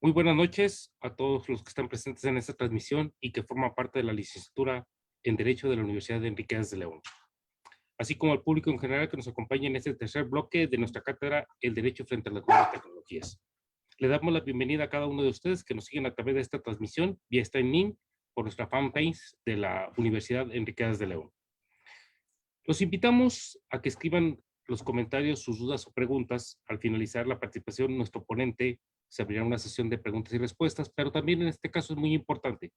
Muy buenas noches a todos los que están presentes en esta transmisión y que forman parte de la licenciatura en Derecho de la Universidad de Enriquez de León, así como al público en general que nos acompaña en este tercer bloque de nuestra cátedra El Derecho frente a las Nuevas Tecnologías. Le damos la bienvenida a cada uno de ustedes que nos siguen a través de esta transmisión vía streaming por nuestra fanpage de la Universidad Enriquez de León. Los invitamos a que escriban los comentarios, sus dudas o preguntas. Al finalizar la participación, nuestro ponente se abrirá una sesión de preguntas y respuestas, pero también en este caso es muy importante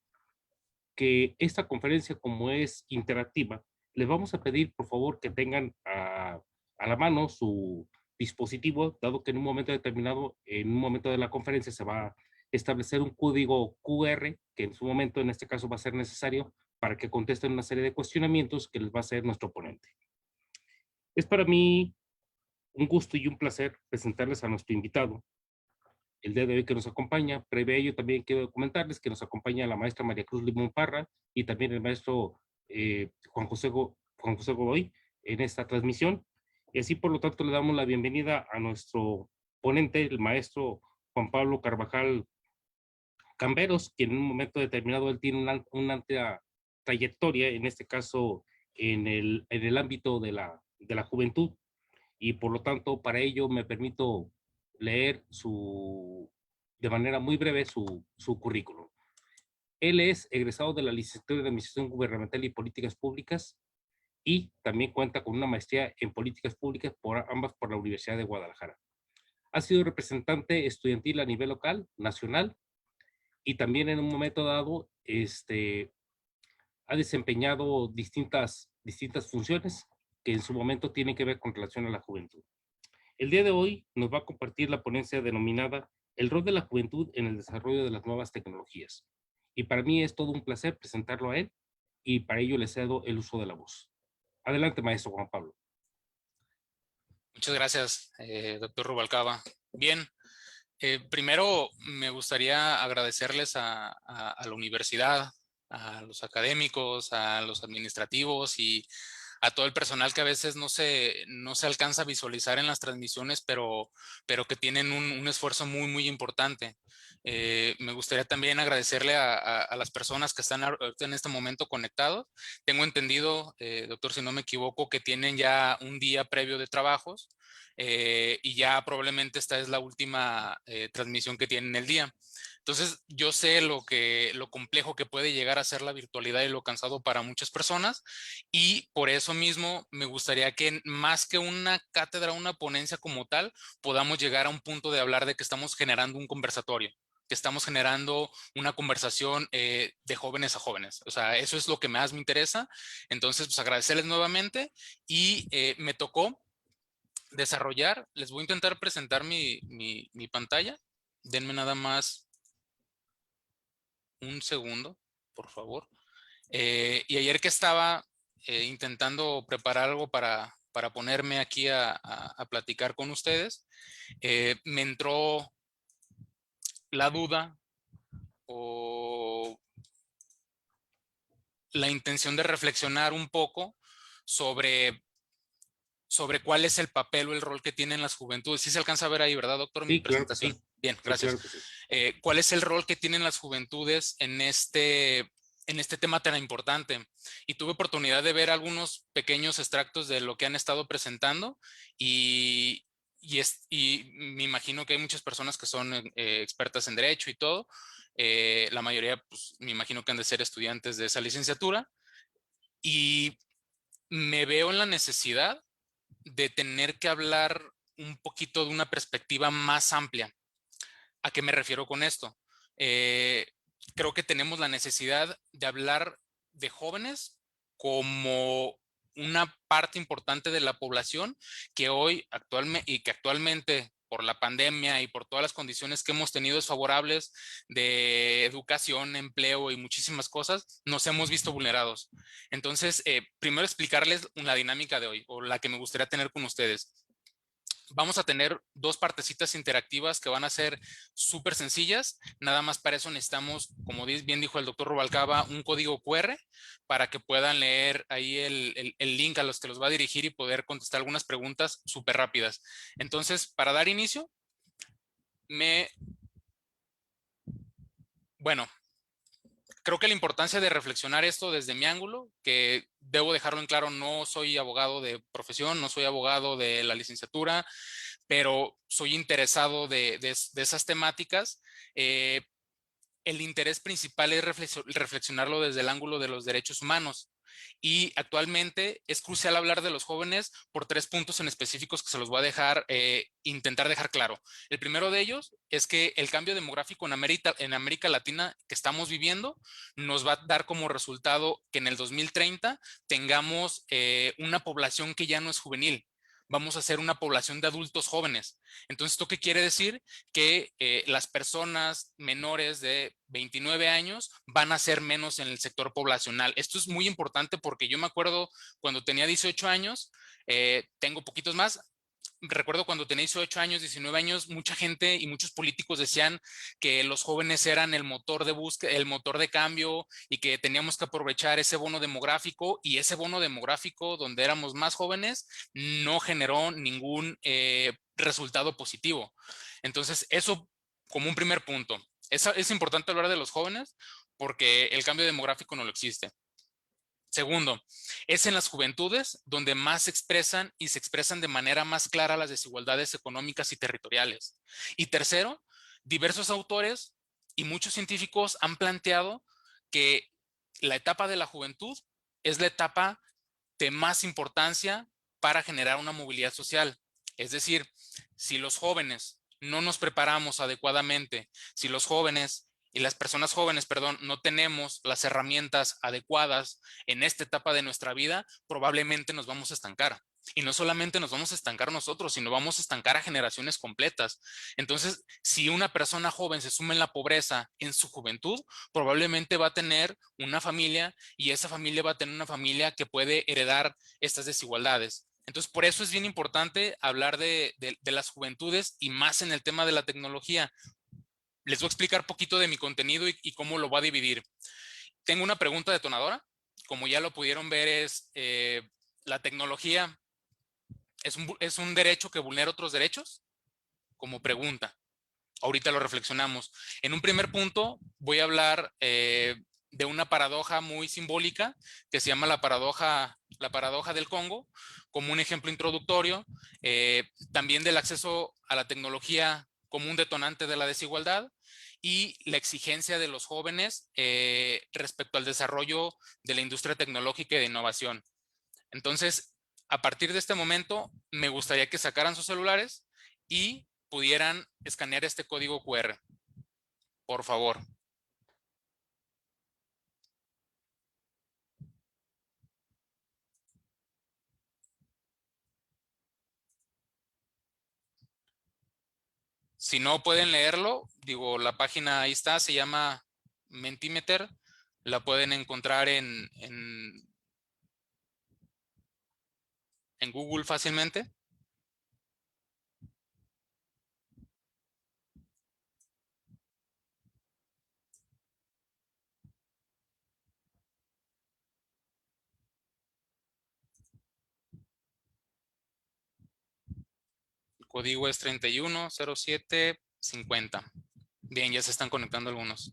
que esta conferencia, como es interactiva, les vamos a pedir, por favor, que tengan a la mano su dispositivo, dado que en un momento determinado, en un momento de la conferencia, se va a establecer un código QR, que en su momento, en este caso, va a ser necesario para que contesten una serie de cuestionamientos que les va a hacer nuestro ponente. Es para mí un gusto y un placer presentarles a nuestro invitado el día de hoy que nos acompaña. Previo a ello, también quiero comentarles que nos acompaña la maestra María Cruz Limón Parra y también el maestro Juan José Godoy en esta transmisión. Y así, por lo tanto, le damos la bienvenida a nuestro ponente, el maestro Juan Pablo Carvajal Camberos, quien en un momento determinado él tiene una amplia trayectoria, en este caso en el ámbito de la juventud, y por lo tanto para ello me permito leer de manera muy breve su currículum. Él es egresado de la licenciatura de Administración Gubernamental y Políticas Públicas y también cuenta con una maestría en Políticas Públicas ambas por la Universidad de Guadalajara. Ha sido representante estudiantil a nivel local, nacional, y también en un momento dado ha desempeñado distintas funciones que en su momento tienen que ver con relación a la juventud. El día de hoy nos va a compartir la ponencia denominada El rol de la juventud en el desarrollo de las nuevas tecnologías. Y para mí es todo un placer presentarlo a él y para ello le cedo el uso de la voz. Adelante, maestro Juan Pablo. Muchas gracias, doctor Rubalcaba. Bien, primero me gustaría agradecerles a la universidad, a los académicos, a los administrativos y a todo el personal que a veces no se alcanza a visualizar en las transmisiones, pero que tienen un esfuerzo muy importante. Me gustaría también agradecerle a las personas que están en este momento conectados. Tengo entendido, doctor, si no me equivoco, que tienen ya un día previo de trabajos y ya probablemente esta es la última transmisión que tienen el día. Entonces, yo sé lo complejo que puede llegar a ser la virtualidad y lo cansado para muchas personas, y por eso mismo me gustaría que más que una cátedra, una ponencia como tal, podamos llegar a un punto de hablar de que estamos generando un conversatorio, que estamos generando una conversación de jóvenes a jóvenes. O sea, eso es lo que más me interesa. Entonces, pues agradecerles nuevamente y me tocó desarrollar. Les voy a intentar presentar mi pantalla. Denme nada más un segundo, por favor. Y ayer que estaba intentando preparar algo para ponerme aquí a platicar con ustedes, me entró la duda o la intención de reflexionar un poco sobre cuál es el papel o el rol que tienen las juventudes. Sí se alcanza a ver ahí, ¿verdad, doctor? Mi Sí, claro que presentación. sí. Bien, Sí, gracias. claro que sí. ¿Cuál es el rol que tienen las juventudes en este tema tan importante? Y tuve oportunidad de ver algunos pequeños extractos de lo que han estado presentando y me imagino que hay muchas personas que son expertas en derecho y todo. La mayoría, pues, me imagino que han de ser estudiantes de esa licenciatura, y me veo en la necesidad de tener que hablar un poquito de una perspectiva más amplia. ¿A qué me refiero con esto? Eh, Creo que tenemos la necesidad de hablar de jóvenes como una parte importante de la población que hoy actualmente por la pandemia y por todas las condiciones que hemos tenido desfavorables de educación, empleo y muchísimas cosas, nos hemos visto vulnerados. Entonces, primero explicarles la dinámica de hoy o la que me gustaría tener con ustedes. Vamos a tener dos partecitas interactivas que van a ser súper sencillas. Nada más para eso necesitamos, como bien dijo el doctor Rubalcaba, un código QR para que puedan leer ahí el link a los que los va a dirigir y poder contestar algunas preguntas súper rápidas. Entonces, para dar inicio, me Bueno, creo que la importancia de reflexionar esto desde mi ángulo, que debo dejarlo en claro, no soy abogado de profesión, no soy abogado de la licenciatura, pero soy interesado de esas temáticas. Eh, el interés principal es reflexionarlo desde el ángulo de los derechos humanos. Y actualmente es crucial hablar de los jóvenes por 3 puntos en específicos que se los voy a dejar, intentar dejar claro. El primero de ellos es que el cambio demográfico en América Latina que estamos viviendo nos va a dar como resultado que en el 2030 tengamos una población que ya no es juvenil. Vamos a ser una población de adultos jóvenes. Entonces, ¿esto qué quiere decir? Que las personas menores de 29 años van a ser menos en el sector poblacional. Esto es muy importante porque yo me acuerdo cuando tenía 18 años, tengo poquitos más. Recuerdo cuando tenía 18 años, 19 años, mucha gente y muchos políticos decían que los jóvenes eran el motor de búsqueda, el motor de cambio y que teníamos que aprovechar ese bono demográfico, y ese bono demográfico donde éramos más jóvenes no generó ningún resultado positivo. Entonces, eso como un primer punto. Es importante hablar de los jóvenes porque el cambio demográfico no lo existe. Segundo, es en las juventudes donde más se expresan y se expresan de manera más clara las desigualdades económicas y territoriales. Y tercero, diversos autores y muchos científicos han planteado que la etapa de la juventud es la etapa de más importancia para generar una movilidad social. Es decir, si los jóvenes no nos preparamos adecuadamente, si los jóvenes y las personas jóvenes, perdón, no tenemos las herramientas adecuadas en esta etapa de nuestra vida, probablemente nos vamos a estancar. Y no solamente nos vamos a estancar nosotros, sino vamos a estancar a generaciones completas. Entonces, si una persona joven se suma en la pobreza en su juventud, probablemente va a tener una familia, y esa familia va a tener una familia que puede heredar estas desigualdades. Entonces, por eso es bien importante hablar de las juventudes y más en el tema de la tecnología. Les voy a explicar poquito de mi contenido y cómo lo voy a dividir. Tengo una pregunta detonadora. Como ya lo pudieron ver, es la tecnología es un derecho que vulnera otros derechos, como pregunta. Ahorita lo reflexionamos. En un primer punto voy a hablar de una paradoja muy simbólica que se llama la paradoja del Congo, como un ejemplo introductorio, también del acceso a la tecnología como un detonante de la desigualdad y la exigencia de los jóvenes respecto al desarrollo de la industria tecnológica y de innovación. Entonces, a partir de este momento, me gustaría que sacaran sus celulares y pudieran escanear este código QR, por favor. Si no pueden leerlo, digo, la página ahí está, se llama Mentimeter. La pueden encontrar en Google fácilmente. El código es 310750. Bien, ya se están conectando algunos.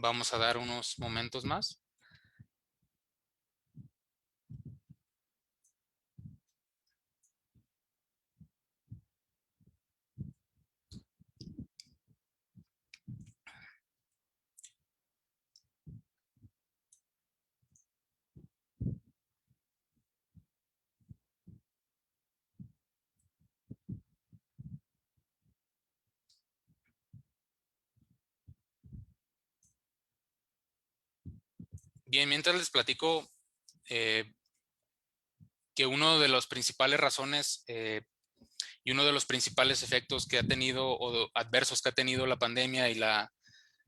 Vamos a dar unos momentos más. Bien, mientras les platico que una de las principales razones Y uno de los principales efectos que ha tenido o adversos que ha tenido la pandemia y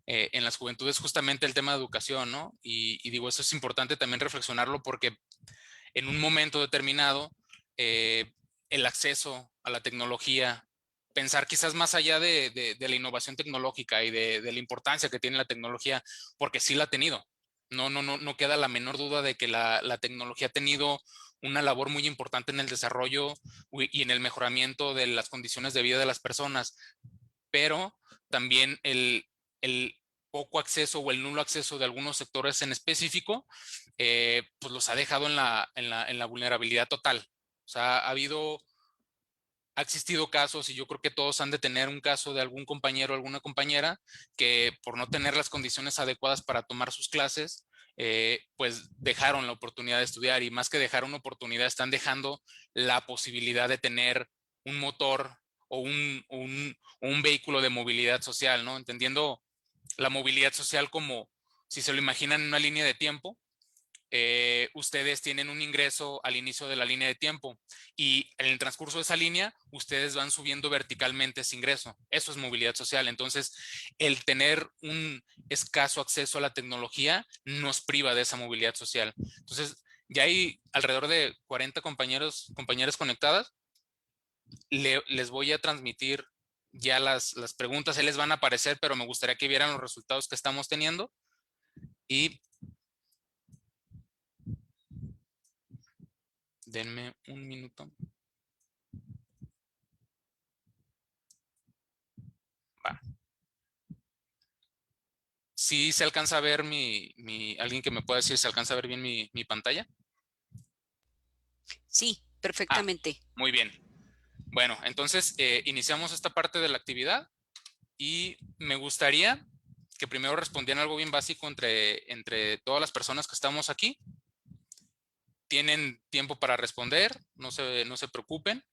en las juventudes es justamente el tema de educación, ¿no? Y digo, eso es importante también reflexionarlo porque en un momento determinado el acceso a la tecnología, pensar quizás más allá de la innovación tecnológica y de la importancia que tiene la tecnología, porque sí la ha tenido. No queda la menor duda de que la tecnología ha tenido una labor muy importante en el desarrollo y en el mejoramiento de las condiciones de vida de las personas, pero también el poco acceso o el nulo acceso de algunos sectores en específico, pues los ha dejado en la vulnerabilidad total. O sea, ha existido casos, y yo creo que todos han de tener un caso de algún compañero o alguna compañera que por no tener las condiciones adecuadas para tomar sus clases, pues dejaron la oportunidad de estudiar, y más que dejar una oportunidad, están dejando la posibilidad de tener un motor o un vehículo de movilidad social, ¿no? Entendiendo la movilidad social como, si se lo imaginan en una línea de tiempo, ustedes tienen un ingreso al inicio de la línea de tiempo y en el transcurso de esa línea ustedes van subiendo verticalmente ese ingreso. Eso es movilidad social. Entonces, el tener un escaso acceso a la tecnología nos priva de esa movilidad social. Entonces, ya hay alrededor de 40 compañeras conectadas. Les voy a transmitir ya las preguntas, ahí les van a aparecer, pero me gustaría que vieran los resultados que estamos teniendo. Y denme un minuto. Va. Sí se alcanza a ver alguien que me pueda decir, ¿se alcanza a ver bien mi pantalla? Sí, Ah, perfectamente. muy bien. Bueno, entonces iniciamos esta parte de la actividad y me gustaría que primero respondieran algo bien básico entre todas las personas que estamos aquí. Tienen tiempo para responder, no se preocupen.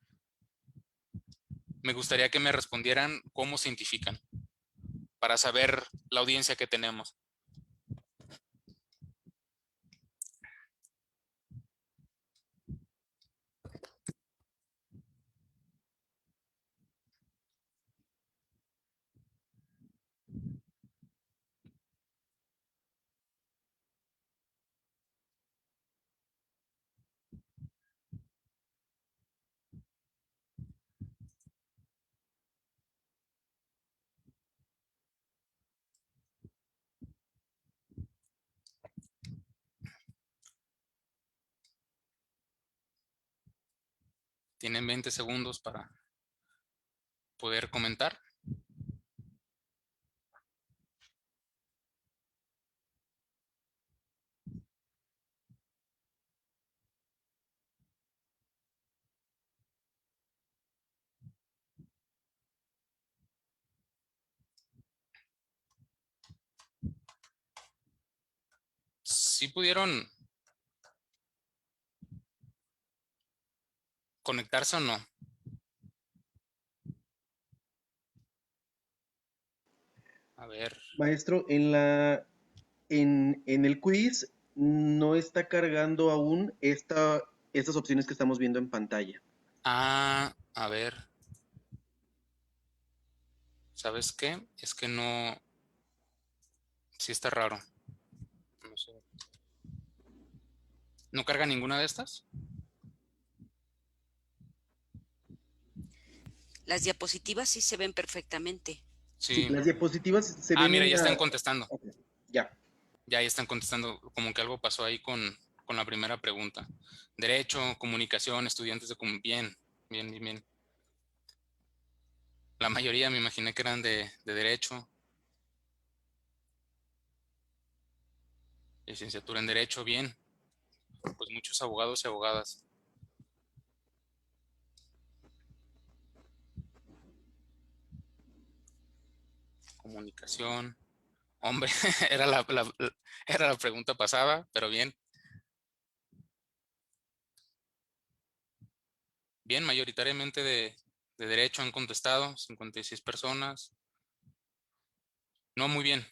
Me gustaría que me respondieran cómo se identifican para saber la audiencia que tenemos. Tienen 20 segundos para poder comentar. ¿Sí pudieron conectarse o no? A ver. Maestro, en el quiz no está cargando aún estas opciones que estamos viendo en pantalla. Ah, a ver. ¿Sabes qué? Es que no. Sí está raro. No sé. ¿No carga ninguna de estas? Las diapositivas sí se ven perfectamente. Sí, Sí. las diapositivas se Ah, ven mira, en ya están la... contestando. Ok, ya. Ya están contestando. Como que algo pasó ahí con la primera pregunta. Derecho, comunicación, estudiantes de bien, bien. La mayoría me imaginé que eran de derecho. Licenciatura en derecho, bien. Pues muchos abogados y abogadas. Comunicación. Hombre, era la pregunta pasada, pero bien. Bien, mayoritariamente de derecho han contestado, 56 personas. No, muy bien.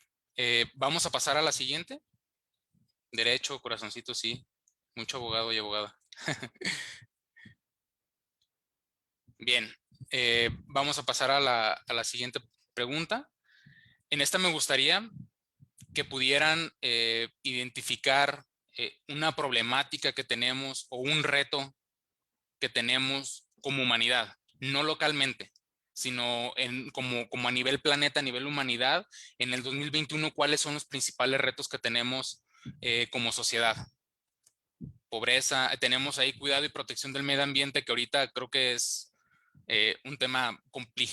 Vamos a pasar a la siguiente. Derecho, corazoncito, sí. Mucho abogado y abogada. Bien. vamos a pasar a la siguiente pregunta. En esta me gustaría que pudieran identificar una problemática que tenemos o un reto que tenemos como humanidad, no localmente, sino como a nivel planeta, a nivel humanidad, en el 2021, ¿cuáles son los principales retos que tenemos como sociedad? Pobreza, tenemos ahí cuidado y protección del medio ambiente, que ahorita creo que es un tema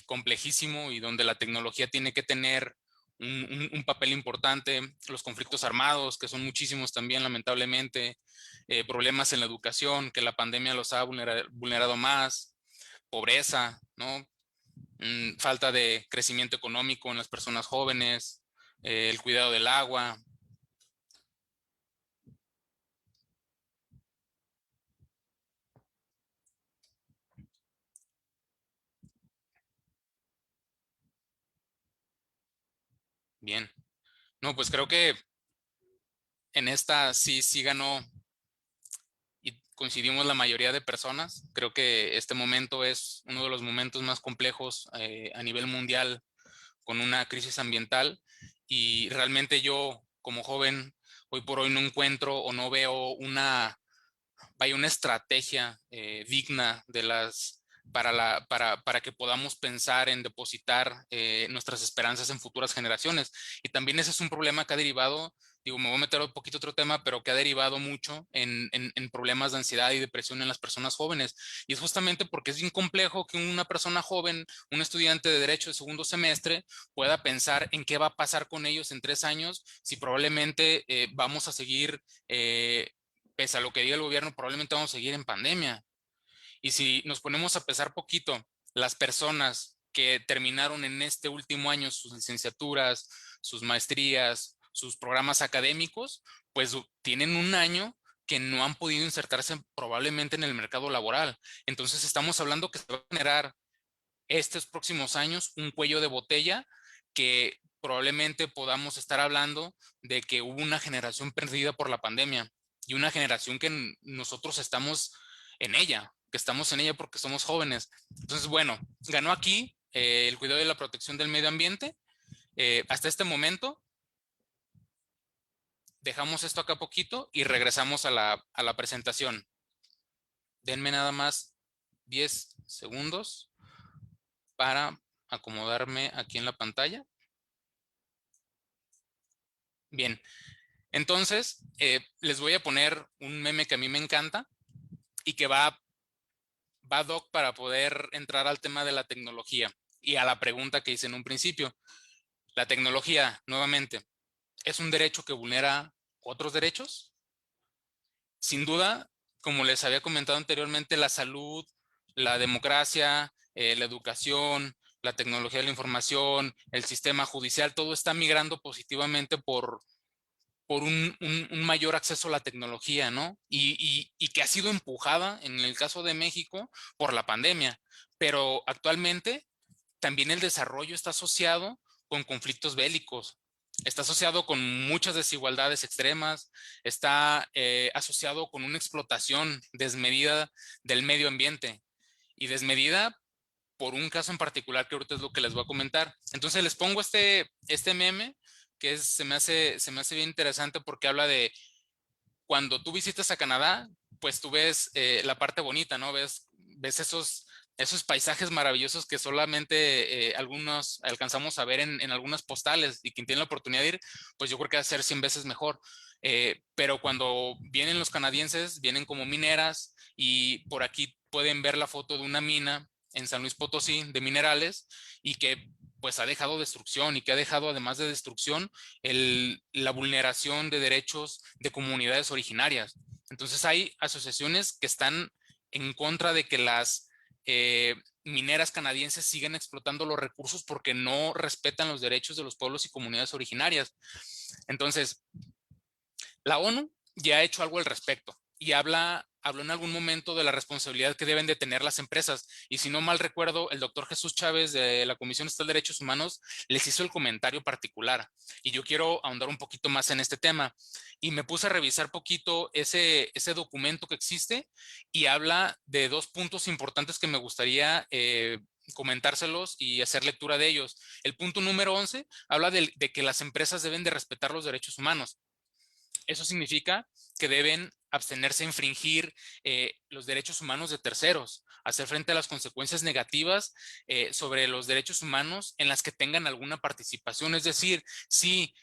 complejísimo y donde la tecnología tiene que tener un papel importante. Los conflictos armados, que son muchísimos también, lamentablemente. Problemas en la educación, que la pandemia los ha vulnerado más. Pobreza, ¿no? Falta de crecimiento económico en las personas jóvenes. El cuidado del agua. Bien. No, pues creo que en esta sí ganó y coincidimos la mayoría de personas. Creo que este momento es uno de los momentos más complejos a nivel mundial con una crisis ambiental, y realmente yo como joven hoy por hoy no encuentro o no veo una estrategia digna de para que podamos pensar en depositar nuestras esperanzas en futuras generaciones. Y también ese es un problema que ha derivado, digo, me voy a meter un poquito otro tema, pero que ha derivado mucho en problemas de ansiedad y depresión en las personas jóvenes. Y es justamente porque es bien complejo que una persona joven, un estudiante de derecho de segundo semestre, pueda pensar en qué va a pasar con ellos en 3 años, si probablemente vamos a seguir pese a lo que diga el gobierno, probablemente vamos a seguir en pandemia. Y si nos ponemos a pesar poquito, las personas que terminaron en este último año sus licenciaturas, sus maestrías, sus programas académicos, pues tienen un año que no han podido insertarse probablemente en el mercado laboral. Entonces estamos hablando que se va a generar estos próximos años un cuello de botella que probablemente podamos estar hablando de que hubo una generación perdida por la pandemia y una generación que nosotros estamos que estamos en ella porque somos jóvenes. Entonces, bueno, ganó aquí el cuidado y la protección del medio ambiente. Hasta este momento, dejamos esto acá poquito y regresamos a la presentación. Denme nada más 10 segundos para acomodarme aquí en la pantalla. Bien, entonces les voy a poner un meme que a mí me encanta y que va doc para poder entrar al tema de la tecnología y a la pregunta que hice en un principio. La tecnología, nuevamente, ¿es un derecho que vulnera otros derechos? Sin duda, como les había comentado anteriormente, la salud, la democracia, la educación, la tecnología de la información, el sistema judicial, todo está migrando positivamente por un mayor acceso a la tecnología, ¿no? Y que ha sido empujada, en el caso de México, por la pandemia. Pero actualmente también el desarrollo está asociado con conflictos bélicos, está asociado con muchas desigualdades extremas, está asociado con una explotación desmedida del medio ambiente y desmedida por un caso en particular que ahorita es lo que les voy a comentar. Entonces les pongo este meme que se me hace bien interesante porque habla de cuando tú visitas a Canadá, pues tú ves la parte bonita, ¿no? Ves esos paisajes maravillosos que solamente algunos alcanzamos a ver en algunas postales, y quien tiene la oportunidad de ir, pues yo creo que va a ser 100 veces mejor. Pero cuando vienen los canadienses, vienen como mineras, y por aquí pueden ver la foto de una mina en San Luis Potosí de minerales, y que pues ha dejado destrucción, y que ha dejado, además de destrucción, la vulneración de derechos de comunidades originarias. Entonces hay asociaciones que están en contra de que las mineras canadienses sigan explotando los recursos porque no respetan los derechos de los pueblos y comunidades originarias. Entonces, la ONU ya ha hecho algo al respecto y habló en algún momento de la responsabilidad que deben de tener las empresas. Y si no mal recuerdo, el doctor Jesús Chávez de la Comisión Estatal de Derechos Humanos les hizo el comentario particular. Y yo quiero ahondar un poquito más en este tema. Y me puse a revisar poquito ese documento que existe, y habla de dos puntos importantes que me gustaría comentárselos y hacer lectura de ellos. El punto número 11 habla de que las empresas deben de respetar los derechos humanos. Eso significa que deben abstenerse a infringir los derechos humanos de terceros, hacer frente a las consecuencias negativas sobre los derechos humanos en las que tengan alguna participación. Es decir, si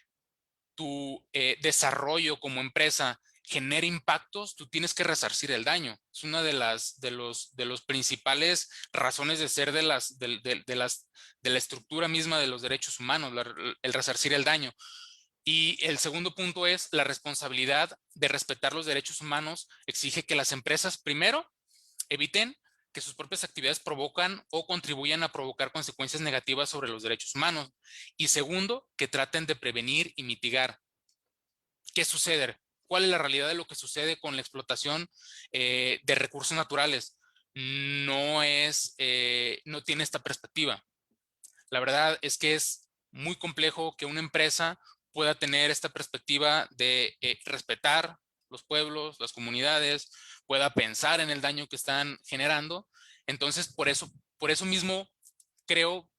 tu desarrollo como empresa genera impactos, tú tienes que resarcir el daño. Es una de los principales razones de ser de la estructura misma de los derechos humanos, el resarcir el daño. Y el segundo punto es la responsabilidad de respetar los derechos humanos. Exige que las empresas, primero, eviten que sus propias actividades provocan o contribuyan a provocar consecuencias negativas sobre los derechos humanos. Y segundo, que traten de prevenir y mitigar. ¿Qué sucede? ¿Cuál es la realidad de lo que sucede con la explotación de recursos naturales? No tiene esta perspectiva. La verdad es que es muy complejo que una empresa pueda tener esta perspectiva de respetar los pueblos, las comunidades, pueda pensar en el daño que están generando. Entonces, por eso mismo creo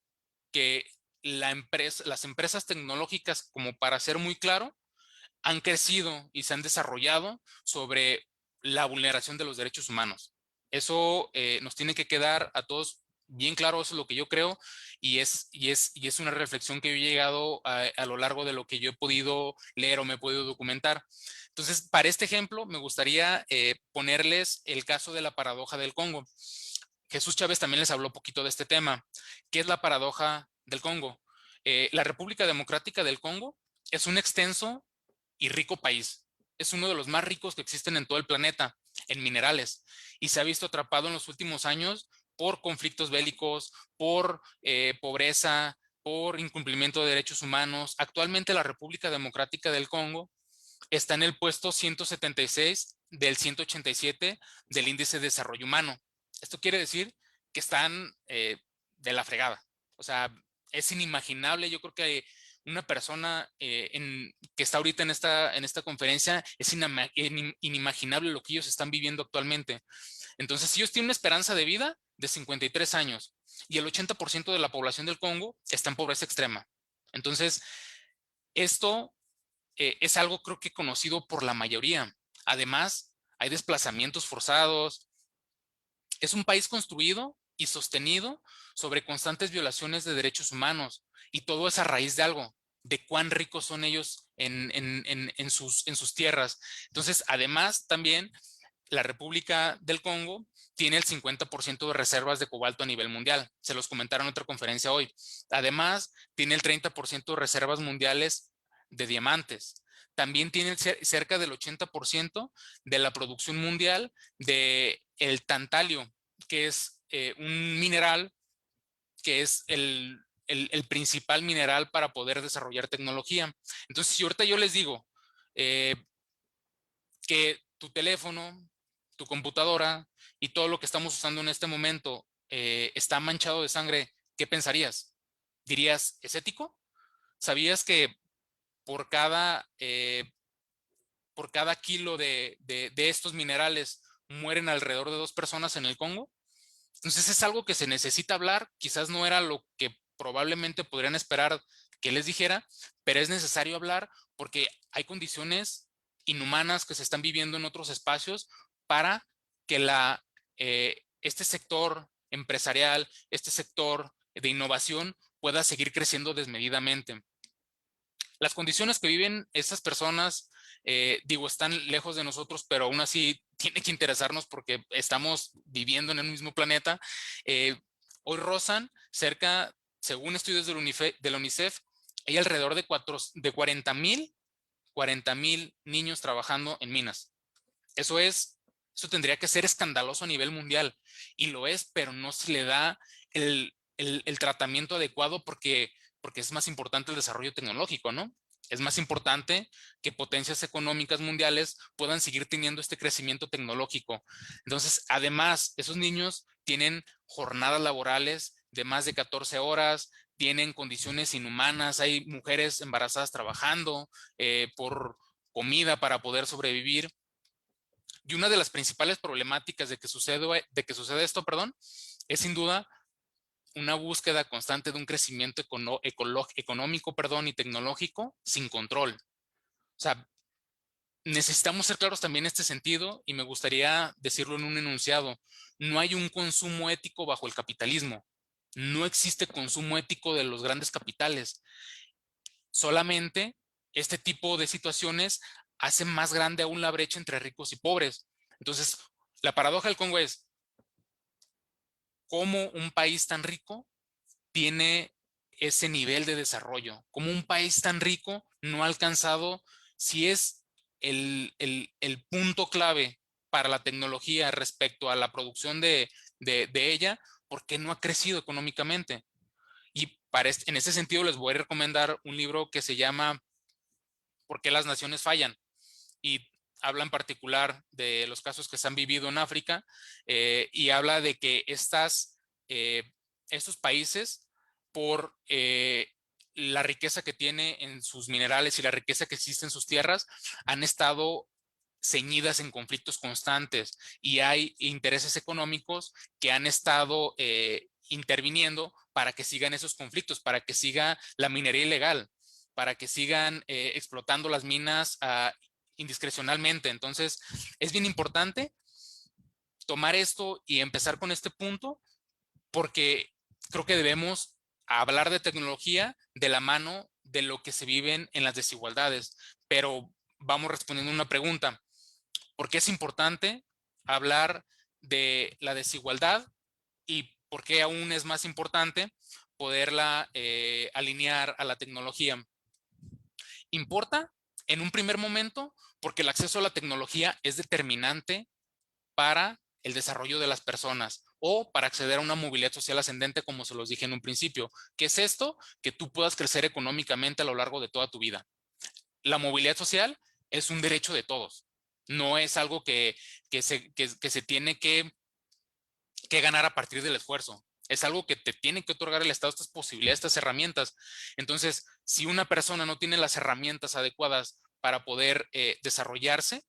que las empresas tecnológicas, como para ser muy claro, han crecido y se han desarrollado sobre la vulneración de los derechos humanos. Eso nos tiene que quedar a todos bien claro, eso es lo que yo creo, y es una reflexión que yo he llegado a lo largo de lo que yo he podido leer o me he podido documentar. Entonces, para este ejemplo, me gustaría ponerles el caso de la paradoja del Congo. Jesús Chávez también les habló un poquito de este tema. ¿Qué es la paradoja del Congo? La República Democrática del Congo es un extenso y rico país. Es uno de los más ricos que existen en todo el planeta en minerales y se ha visto atrapado en los últimos años por conflictos bélicos, por pobreza, por incumplimiento de derechos humanos. Actualmente la República Democrática del Congo está en el puesto 176 del 187 del Índice de Desarrollo Humano. Esto quiere decir que están de la fregada. O sea, es inimaginable. Yo creo que una persona que está ahorita en esta conferencia es inimaginable lo que ellos están viviendo actualmente. Entonces, ellos tienen una esperanza de vida de 53 años y el 80% de la población del Congo está en pobreza extrema. Entonces, esto es algo creo que conocido por la mayoría. Además, hay desplazamientos forzados. Es un país construido y sostenido sobre constantes violaciones de derechos humanos y todo es a raíz de algo, de cuán ricos son ellos en sus tierras. Entonces, además, también la República del Congo tiene el 50% de reservas de cobalto a nivel mundial. Se los comentaron en otra conferencia hoy. Además, tiene el 30% de reservas mundiales de diamantes. También tiene cerca del 80% de la producción mundial de el tantalio, que es un mineral que es el principal mineral para poder desarrollar tecnología. Entonces, si ahorita yo les digo eh, que tu teléfono, tu computadora y todo lo que estamos usando en este momento está manchado de sangre, ¿qué pensarías? ¿Dirías, es ético? ¿Sabías que por por cada kilo de estos minerales mueren alrededor de 2 personas en el Congo? Entonces es algo que se necesita hablar, quizás no era lo que probablemente podrían esperar que les dijera, pero es necesario hablar porque hay condiciones inhumanas que se están viviendo en otros espacios para que este sector empresarial, este sector de innovación pueda seguir creciendo desmedidamente. Las condiciones que viven estas personas, digo, están lejos de nosotros, pero aún así tiene que interesarnos porque estamos viviendo en el mismo planeta. Hoy rozan cerca, según estudios de la UNICEF, hay alrededor de 40,000 niños trabajando en minas. Eso tendría que ser escandaloso a nivel mundial y lo es, pero no se le da el tratamiento adecuado porque es más importante el desarrollo tecnológico, ¿no? Es más importante que potencias económicas mundiales puedan seguir teniendo este crecimiento tecnológico. Entonces, además, esos niños tienen jornadas laborales de más de 14 horas, tienen condiciones inhumanas, hay mujeres embarazadas trabajando por comida para poder sobrevivir. Y una de las principales problemáticas de que suceda esto, perdón, es sin duda una búsqueda constante de un crecimiento económico, y tecnológico sin control. O sea, necesitamos ser claros también en este sentido, y me gustaría decirlo en un enunciado. No hay un consumo ético bajo el capitalismo. No existe consumo ético de los grandes capitales. Solamente este tipo de situaciones hacen más grande aún la brecha entre ricos y pobres. Entonces, la paradoja del Congo es cómo un país tan rico tiene ese nivel de desarrollo, cómo un país tan rico no ha alcanzado, si es el punto clave para la tecnología respecto a la producción de ella, ¿por qué no ha crecido económicamente? Y en ese sentido les voy a recomendar un libro que se llama ¿Por qué las naciones fallan? Y habla en particular de los casos que se han vivido en África, y habla de que estos países, por la riqueza que tiene en sus minerales y la riqueza que existe en sus tierras, han estado ceñidas en conflictos constantes, y hay intereses económicos que han estado interviniendo para que sigan esos conflictos, para que siga la minería ilegal, para que sigan explotando las minas indiscrecionalmente. Entonces, es bien importante tomar esto y empezar con este punto, porque creo que debemos hablar de tecnología de la mano de lo que se viven en las desigualdades. Pero vamos respondiendo una pregunta. ¿Por qué es importante hablar de la desigualdad, y por qué aún es más importante poderla alinear a la tecnología? Importa en un primer momento porque el acceso a la tecnología es determinante para el desarrollo de las personas, o para acceder a una movilidad social ascendente, como se los dije en un principio. ¿Qué es esto? Que tú puedas crecer económicamente a lo largo de toda tu vida. La movilidad social es un derecho de todos. No es algo que se tiene que ganar a partir del esfuerzo. Es algo que te tiene que otorgar el Estado, estas posibilidades, estas herramientas. Entonces, si una persona no tiene las herramientas adecuadas para poder desarrollarse,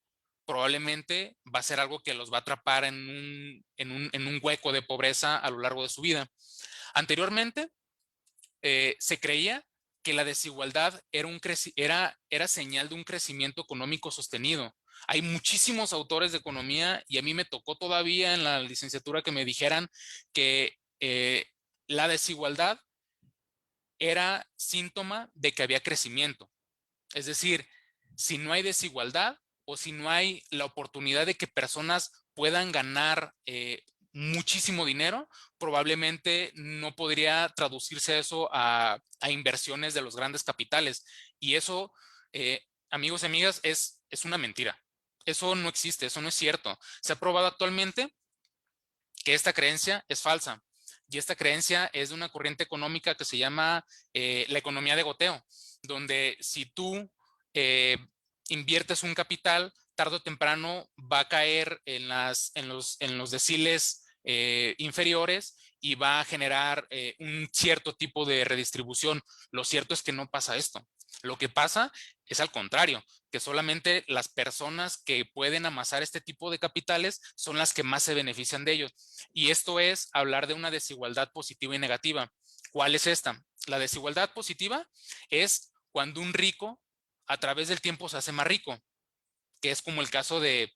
probablemente va a ser algo que los va a atrapar en un hueco de pobreza a lo largo de su vida. Anteriormente, se creía que la desigualdad era señal de un crecimiento económico sostenido. Hay muchísimos autores de economía, y a mí me tocó todavía en la licenciatura que me dijeran que la desigualdad era síntoma de que había crecimiento. Es decir, si no hay desigualdad, o si no hay la oportunidad de que personas puedan ganar muchísimo dinero, probablemente no podría traducirse eso a inversiones de los grandes capitales. Y eso, amigos y amigas, es una mentira. Eso no existe, eso no es cierto. Se ha probado actualmente que esta creencia es falsa. Y esta creencia es de una corriente económica que se llama la economía de goteo, donde si tú eh, inviertes un capital, tarde o temprano va a caer en los deciles inferiores, y va a generar un cierto tipo de redistribución. Lo cierto es que no pasa esto. Lo que pasa es al contrario, que solamente las personas que pueden amasar este tipo de capitales son las que más se benefician de ellos. Y esto es hablar de una desigualdad positiva y negativa. ¿Cuál es esta? La desigualdad positiva es cuando un rico a través del tiempo se hace más rico, que es como el caso de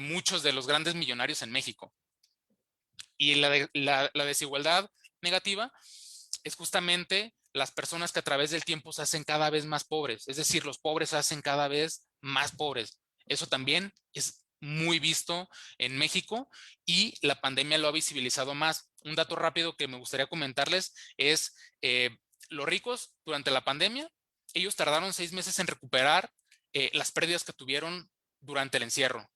muchos de los grandes millonarios en México. Y la desigualdad negativa es justamente las personas que a través del tiempo se hacen cada vez más pobres. Es decir, los pobres se hacen cada vez más pobres. Eso también es muy visto en México, y la pandemia lo ha visibilizado más. Un dato rápido que me gustaría comentarles es los ricos durante la pandemia, ellos tardaron 6 meses en recuperar las pérdidas que tuvieron durante el encierro.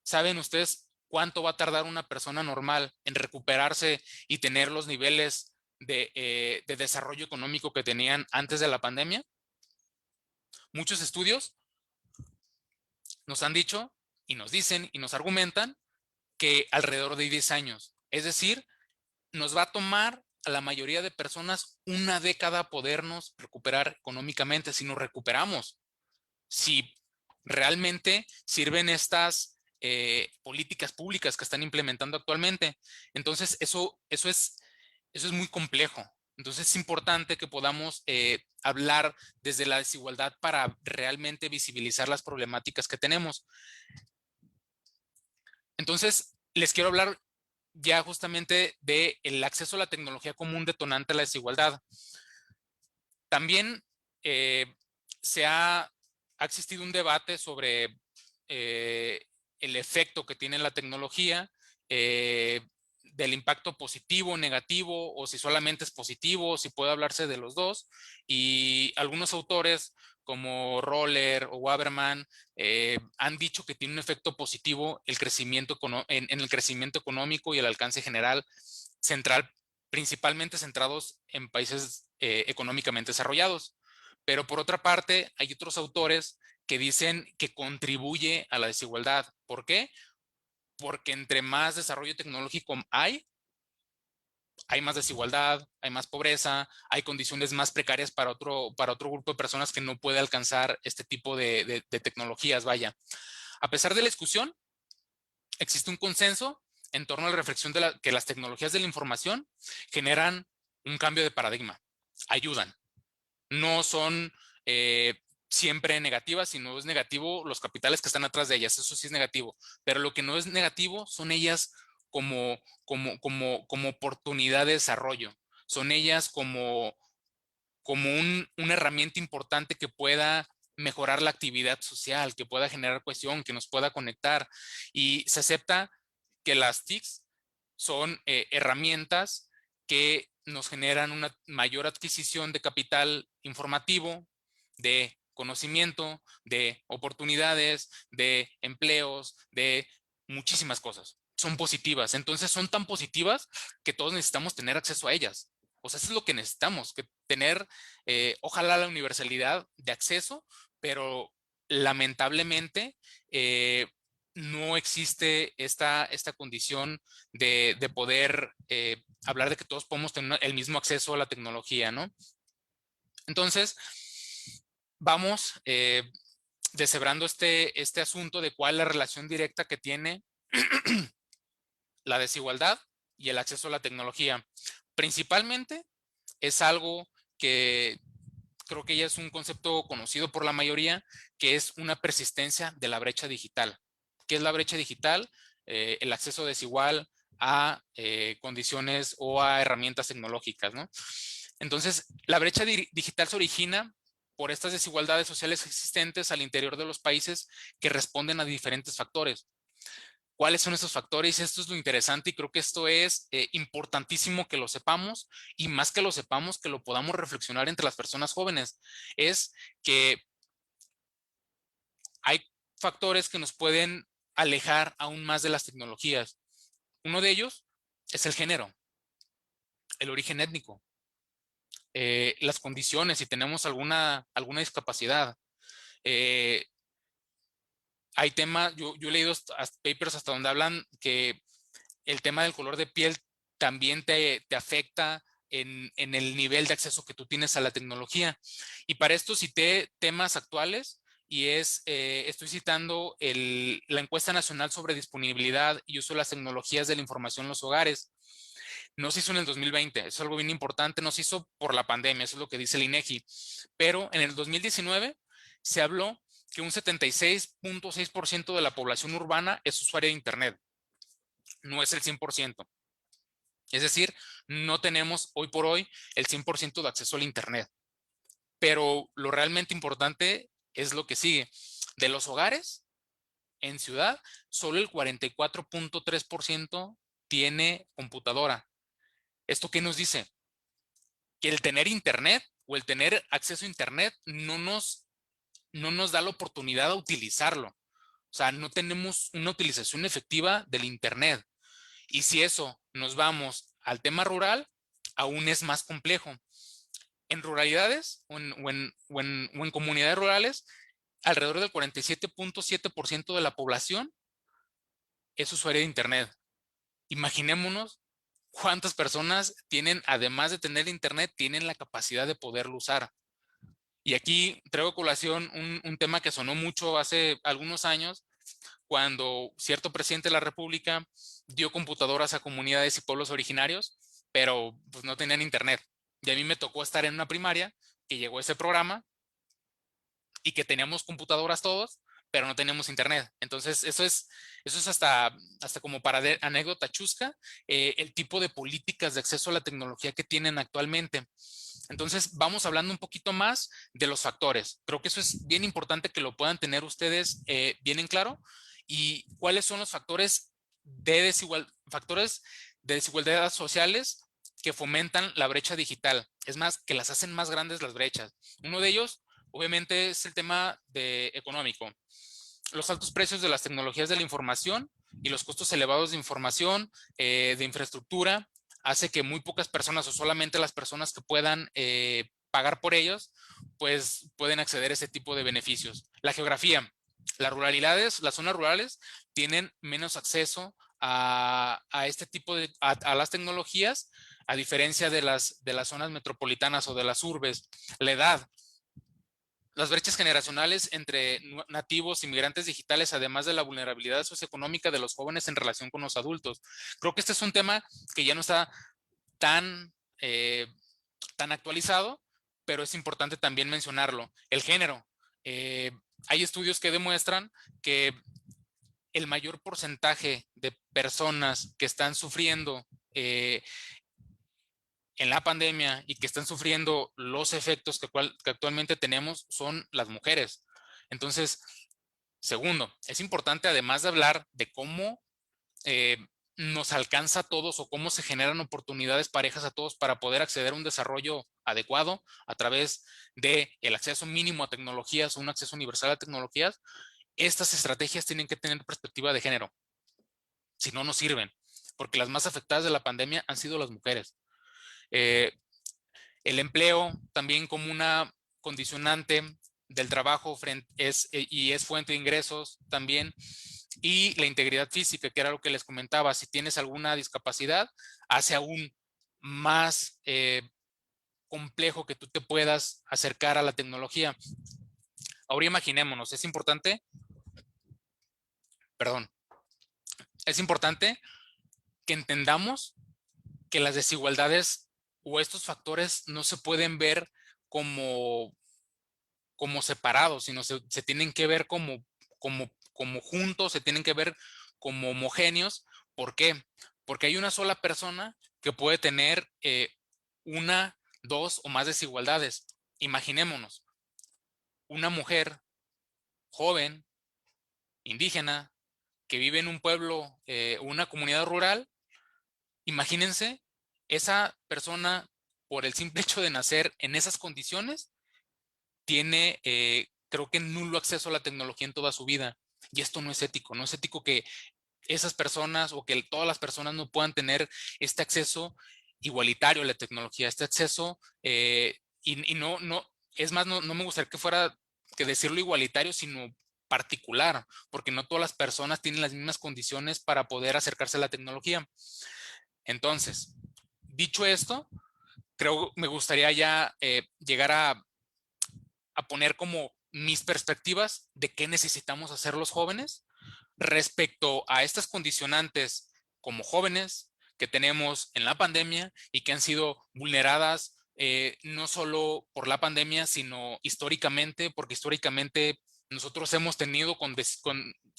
¿Saben ustedes cuánto va a tardar una persona normal en recuperarse y tener los niveles de desarrollo económico que tenían antes de la pandemia? Muchos estudios nos han dicho, y nos dicen, y nos argumentan que alrededor de 10 años. Es decir, nos va a tomar a la mayoría de personas una década podernos recuperar económicamente, si nos recuperamos. Si realmente sirven estas políticas públicas que están implementando actualmente. Entonces, eso es Eso es muy complejo. Entonces es importante que podamos hablar desde la desigualdad para realmente visibilizar las problemáticas que tenemos. Entonces, les quiero hablar ya justamente del acceso a la tecnología como un detonante a la desigualdad. También ha existido un debate sobre el efecto que tiene la tecnología, del impacto positivo, negativo, o si solamente es positivo, o si puede hablarse de los dos. Y algunos autores como Roller o Waberman han dicho que tiene un efecto positivo el crecimiento en el crecimiento económico y el alcance general central, principalmente centrados en países económicamente desarrollados. Pero por otra parte, hay otros autores que dicen que contribuye a la desigualdad. ¿Por qué? Porque entre más desarrollo tecnológico hay más desigualdad, hay más pobreza, hay condiciones más precarias para otro grupo de personas que no puede alcanzar este tipo de tecnologías, vaya. A pesar de la discusión, existe un consenso en torno a la reflexión de que las tecnologías de la información generan un cambio de paradigma, ayudan. No son siempre negativas, sino es negativo los capitales que están atrás de ellas, eso sí es negativo, pero lo que no es negativo son ellas como oportunidad de desarrollo, son ellas como una herramienta importante que pueda mejorar la actividad social, que pueda generar cohesión, que nos pueda conectar, y se acepta que las TICs son herramientas que nos generan una mayor adquisición de capital informativo, de conocimiento, de oportunidades, de empleos, de muchísimas cosas. Son positivas. Entonces son tan positivas que todos necesitamos tener acceso a ellas. O sea, eso es lo que necesitamos, que tener, ojalá la universalidad de acceso, pero lamentablemente no existe esta condición de poder hablar de que todos podemos tener el mismo acceso a la tecnología, ¿no? Entonces, vamos deshebrando este asunto de cuál es la relación directa que tiene la desigualdad y el acceso a la tecnología. Principalmente es algo que creo que ya es un concepto conocido por la mayoría, que es una persistencia de la brecha digital. ¿Qué es la brecha digital? El acceso desigual a condiciones o a herramientas tecnológicas, ¿no? Entonces, la brecha digital se origina por estas desigualdades sociales existentes al interior de los países que responden a diferentes factores. ¿Cuáles son esos factores? Esto es lo interesante y creo que esto es importantísimo que lo sepamos, y más que lo sepamos, que lo podamos reflexionar entre las personas jóvenes. Es que hay factores que nos pueden alejar aún más de las tecnologías. Uno de ellos es el género, el origen étnico, las condiciones, si tenemos alguna discapacidad. Hay temas, yo he leído papers hasta donde hablan que el tema del color de piel también te afecta en el nivel de acceso que tú tienes a la tecnología. Y para esto cité temas actuales y estoy citando la encuesta nacional sobre disponibilidad y uso de las tecnologías de la información en los hogares. No se hizo en el 2020, eso es algo bien importante, no se hizo por la pandemia, eso es lo que dice el INEGI, pero en el 2019 se habló que un 76.6% de la población urbana es usuaria de Internet, no es el 100%. Es decir, no tenemos hoy por hoy el 100% de acceso al Internet. Pero lo realmente importante es lo que sigue. De los hogares en ciudad, solo el 44.3% tiene computadora. ¿Esto qué nos dice? Que el tener Internet o el tener acceso a Internet no nos da la oportunidad de utilizarlo. O sea, no tenemos una utilización efectiva del Internet. Y si eso nos vamos al tema rural, aún es más complejo. En ruralidades o en comunidades rurales, alrededor del 47.7% de la población es usuaria de Internet. Imaginémonos cuántas personas tienen, además de tener Internet, tienen la capacidad de poderlo usar. Y aquí traigo a colación un tema que sonó mucho hace algunos años, cuando cierto presidente de la República dio computadoras a comunidades y pueblos originarios pero pues no tenían internet. Y a mí me tocó estar en una primaria que llegó ese programa y que teníamos computadoras todos, pero no teníamos internet. Entonces, eso es hasta como para anécdota chusca, el tipo de políticas de acceso a la tecnología que tienen actualmente. Entonces, vamos hablando un poquito más de los factores. Creo que eso es bien importante que lo puedan tener ustedes bien en claro. ¿Y cuáles son los factores factores de desigualdad sociales que fomentan la brecha digital? Es más, que las hacen más grandes las brechas. Uno de ellos, obviamente, es el tema económico. Los altos precios de las tecnologías de la información y los costos elevados de información, de infraestructura, hace que muy pocas personas o solamente las personas que puedan pagar por ellos, pues pueden acceder a ese tipo de beneficios. La geografía, las zonas rurales tienen menos acceso a este tipo a las tecnologías, a diferencia de las zonas metropolitanas o de las urbes. La edad, las brechas generacionales entre nativos y migrantes digitales, además de la vulnerabilidad socioeconómica de los jóvenes en relación con los adultos. Creo que este es un tema que ya no está tan, tan actualizado, pero es importante también mencionarlo. El género. Hay estudios que demuestran que el mayor porcentaje de personas que están sufriendo en la pandemia y que están sufriendo los efectos que actualmente tenemos son las mujeres. Entonces, segundo, es importante, además de hablar de cómo nos alcanza a todos o cómo se generan oportunidades parejas a todos para poder acceder a un desarrollo adecuado a través del acceso mínimo a tecnologías o un acceso universal a tecnologías, estas estrategias tienen que tener perspectiva de género. Si no, no sirven, porque las más afectadas de la pandemia han sido las mujeres. Eh, el empleo también como una condicionante del trabajo y es fuente de ingresos también. Y la integridad física, que era lo que les comentaba, si tienes alguna discapacidad, hace aún más complejo que tú te puedas acercar a la tecnología. Ahora imaginémonos, es importante que entendamos que las desigualdades o estos factores no se pueden ver como, como separados, sino se tienen que ver como juntos, se tienen que ver como homogéneos. ¿Por qué? Porque hay una sola persona que puede tener una, dos o más desigualdades. Imaginémonos, una mujer joven, indígena, que vive en un pueblo, una comunidad rural. Imagínense, esa persona, por el simple hecho de nacer en esas condiciones, tiene, creo que, nulo acceso a la tecnología en toda su vida. Y esto no es ético. No es ético que esas personas o que todas las personas no puedan tener este acceso igualitario a la tecnología, este acceso, y no, es más, no me gustaría que fuera que decirlo igualitario, sino particular, porque no todas las personas tienen las mismas condiciones para poder acercarse a la tecnología. Entonces, dicho esto, creo me gustaría ya llegar a poner como mis perspectivas de qué necesitamos hacer los jóvenes respecto a estas condicionantes como jóvenes que tenemos en la pandemia y que han sido vulneradas no solo por la pandemia, sino históricamente, porque históricamente nosotros hemos tenido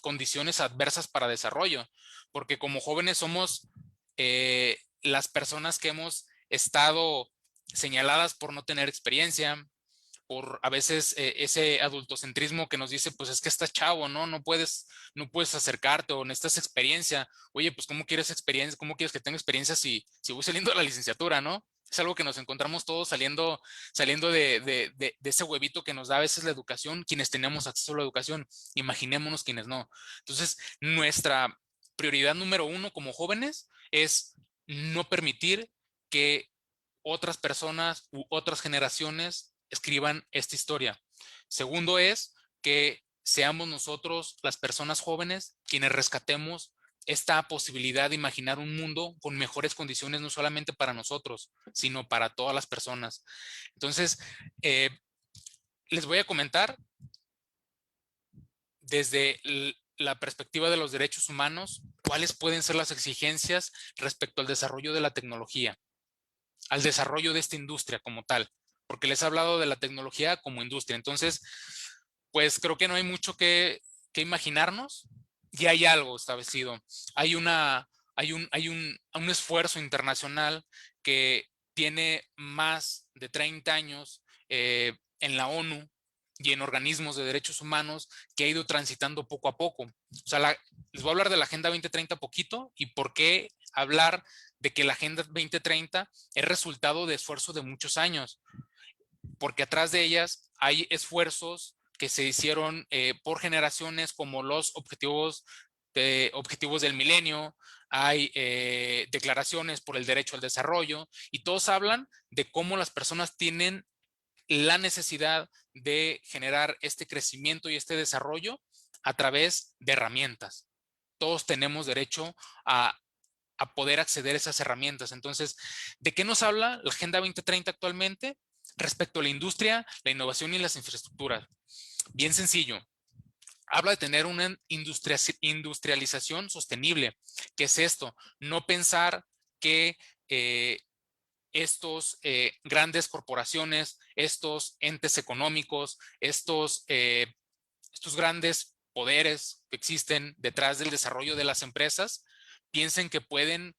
condiciones adversas para desarrollo, porque como jóvenes somos las personas que hemos estado señaladas por no tener experiencia, por a veces ese adultocentrismo que nos dice, pues es que estás chavo, ¿no? No puedes acercarte o necesitas experiencia. Oye, pues ¿cómo quieres experiencia? ¿Cómo quieres que tenga experiencia si voy saliendo de la licenciatura, ¿no? Es algo que nos encontramos todos saliendo de ese huevito que nos da a veces la educación, quienes tenemos acceso a la educación. Imaginémonos quienes no. Entonces, nuestra prioridad número uno como jóvenes es no permitir que otras personas u otras generaciones escriban esta historia. Segundo es que seamos nosotros, las personas jóvenes, quienes rescatemos esta posibilidad de imaginar un mundo con mejores condiciones, no solamente para nosotros, sino para todas las personas. Entonces, les voy a comentar desde la perspectiva de los derechos humanos, cuáles pueden ser las exigencias respecto al desarrollo de la tecnología. al desarrollo de esta industria como tal, porque les he hablado de la tecnología como industria. Entonces, pues creo que no hay mucho que imaginarnos. Ya hay algo establecido. Hay un esfuerzo internacional que tiene más de 30 años en la ONU y en organismos de derechos humanos que ha ido transitando poco a poco. O sea, les voy a hablar de la Agenda 2030 poquito y por qué hablar de que la Agenda 2030 es resultado de esfuerzo de muchos años, porque atrás de ellas hay esfuerzos que se hicieron por generaciones, como los objetivos del milenio, hay declaraciones por el derecho al desarrollo, y todos hablan de cómo las personas tienen la necesidad de generar este crecimiento y este desarrollo a través de herramientas. Todos tenemos derecho a poder acceder a esas herramientas. Entonces, ¿de qué nos habla la Agenda 2030 actualmente? Respecto a la industria, la innovación y las infraestructuras. Bien sencillo. Habla de tener una industrialización sostenible. ¿Qué es esto? No pensar que estos grandes corporaciones, estos entes económicos, estos grandes poderes que existen detrás del desarrollo de las empresas, piensen que pueden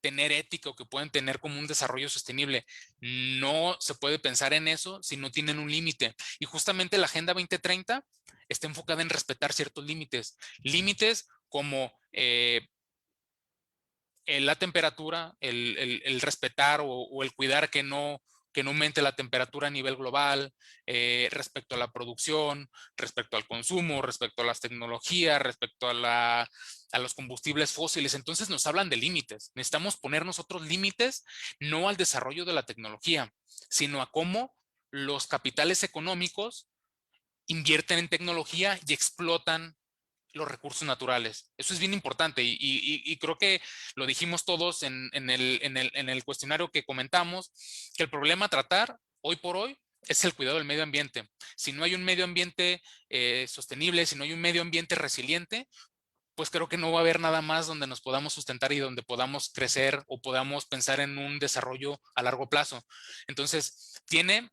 tener ética o que pueden tener como un desarrollo sostenible. No se puede pensar en eso si no tienen un límite. Y justamente la Agenda 2030 está enfocada en respetar ciertos límites. Límites como la temperatura, el respetar o el cuidar que no aumente la temperatura a nivel global, respecto a la producción, respecto al consumo, respecto a las tecnologías, respecto a los combustibles fósiles. Entonces nos hablan de límites. Necesitamos ponernos otros límites, no al desarrollo de la tecnología, sino a cómo los capitales económicos invierten en tecnología y explotan los recursos naturales. Eso es bien importante y creo que lo dijimos todos en el cuestionario que comentamos, que el problema a tratar hoy por hoy es el cuidado del medio ambiente. Si no hay un medio ambiente sostenible, si no hay un medio ambiente resiliente, pues creo que no va a haber nada más donde nos podamos sustentar y donde podamos crecer o podamos pensar en un desarrollo a largo plazo. Entonces, tiene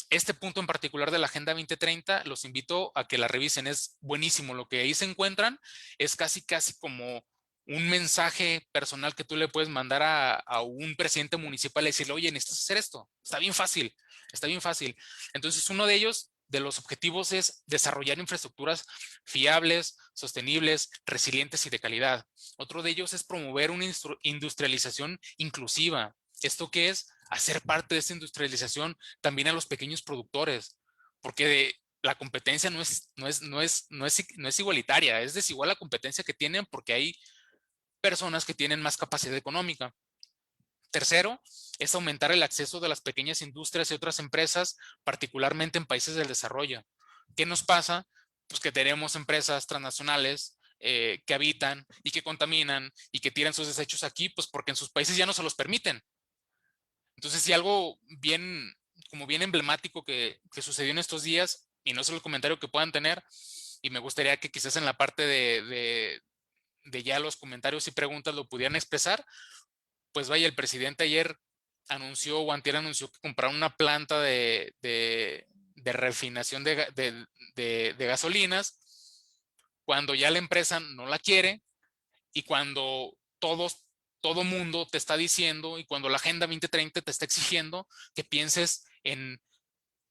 este punto en particular de la Agenda 2030, los invito a que la revisen. Es buenísimo. Lo que ahí se encuentran es casi como un mensaje personal que tú le puedes mandar a un presidente municipal y decirle, oye, necesitas hacer esto. Está bien fácil, está bien fácil. Entonces, uno de ellos, de los objetivos, es desarrollar infraestructuras fiables, sostenibles, resilientes y de calidad. Otro de ellos es promover una industrialización inclusiva. ¿Esto qué es? Hacer parte de esta industrialización también a los pequeños productores, porque la competencia no es igualitaria, es desigual la competencia que tienen porque hay personas que tienen más capacidad económica. Tercero, es aumentar el acceso de las pequeñas industrias y otras empresas, particularmente en países del desarrollo. ¿Qué nos pasa? Pues que tenemos empresas transnacionales que habitan y que contaminan y que tiran sus desechos aquí, pues porque en sus países ya no se los permiten. Entonces, si algo bien, como bien emblemático que sucedió en estos días, y no es el comentario que puedan tener, y me gustaría que quizás en la parte de ya los comentarios y preguntas lo pudieran expresar, pues vaya, el presidente ayer anunció, o antier anunció que compraron una planta de refinación de gasolinas, cuando ya la empresa no la quiere y cuando todo mundo te está diciendo y cuando la Agenda 2030 te está exigiendo que pienses en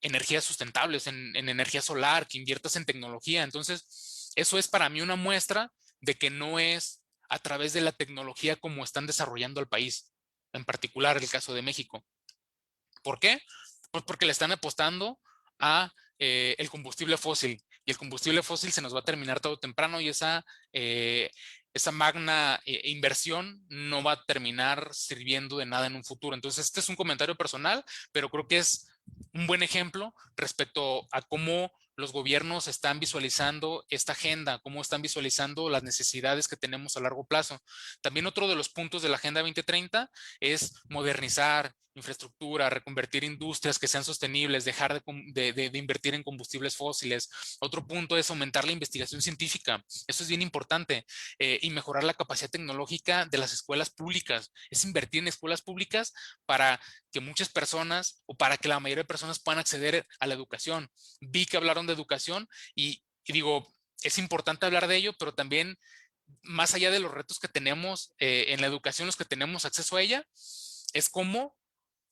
energías sustentables, en energía solar, que inviertas en tecnología. Entonces, eso es para mí una muestra de que no es a través de la tecnología como están desarrollando el país, en particular el caso de México. ¿Por qué? Pues porque le están apostando a el combustible fósil, y el combustible fósil se nos va a terminar todo temprano, y esa magna inversión no va a terminar sirviendo de nada en un futuro. Entonces, este es un comentario personal, pero creo que es un buen ejemplo respecto a cómo los gobiernos están visualizando esta agenda, cómo están visualizando las necesidades que tenemos a largo plazo. También otro de los puntos de la Agenda 2030 es modernizar infraestructura, reconvertir industrias que sean sostenibles, dejar de invertir en combustibles fósiles. Otro punto es aumentar la investigación científica. Eso es bien importante. Y mejorar la capacidad tecnológica de las escuelas públicas. Es invertir en escuelas públicas para que muchas personas o para que la mayoría de personas puedan acceder a la educación. Vi que hablaron de educación y digo, es importante hablar de ello, pero también más allá de los retos que tenemos en la educación, los que tenemos acceso a ella, es cómo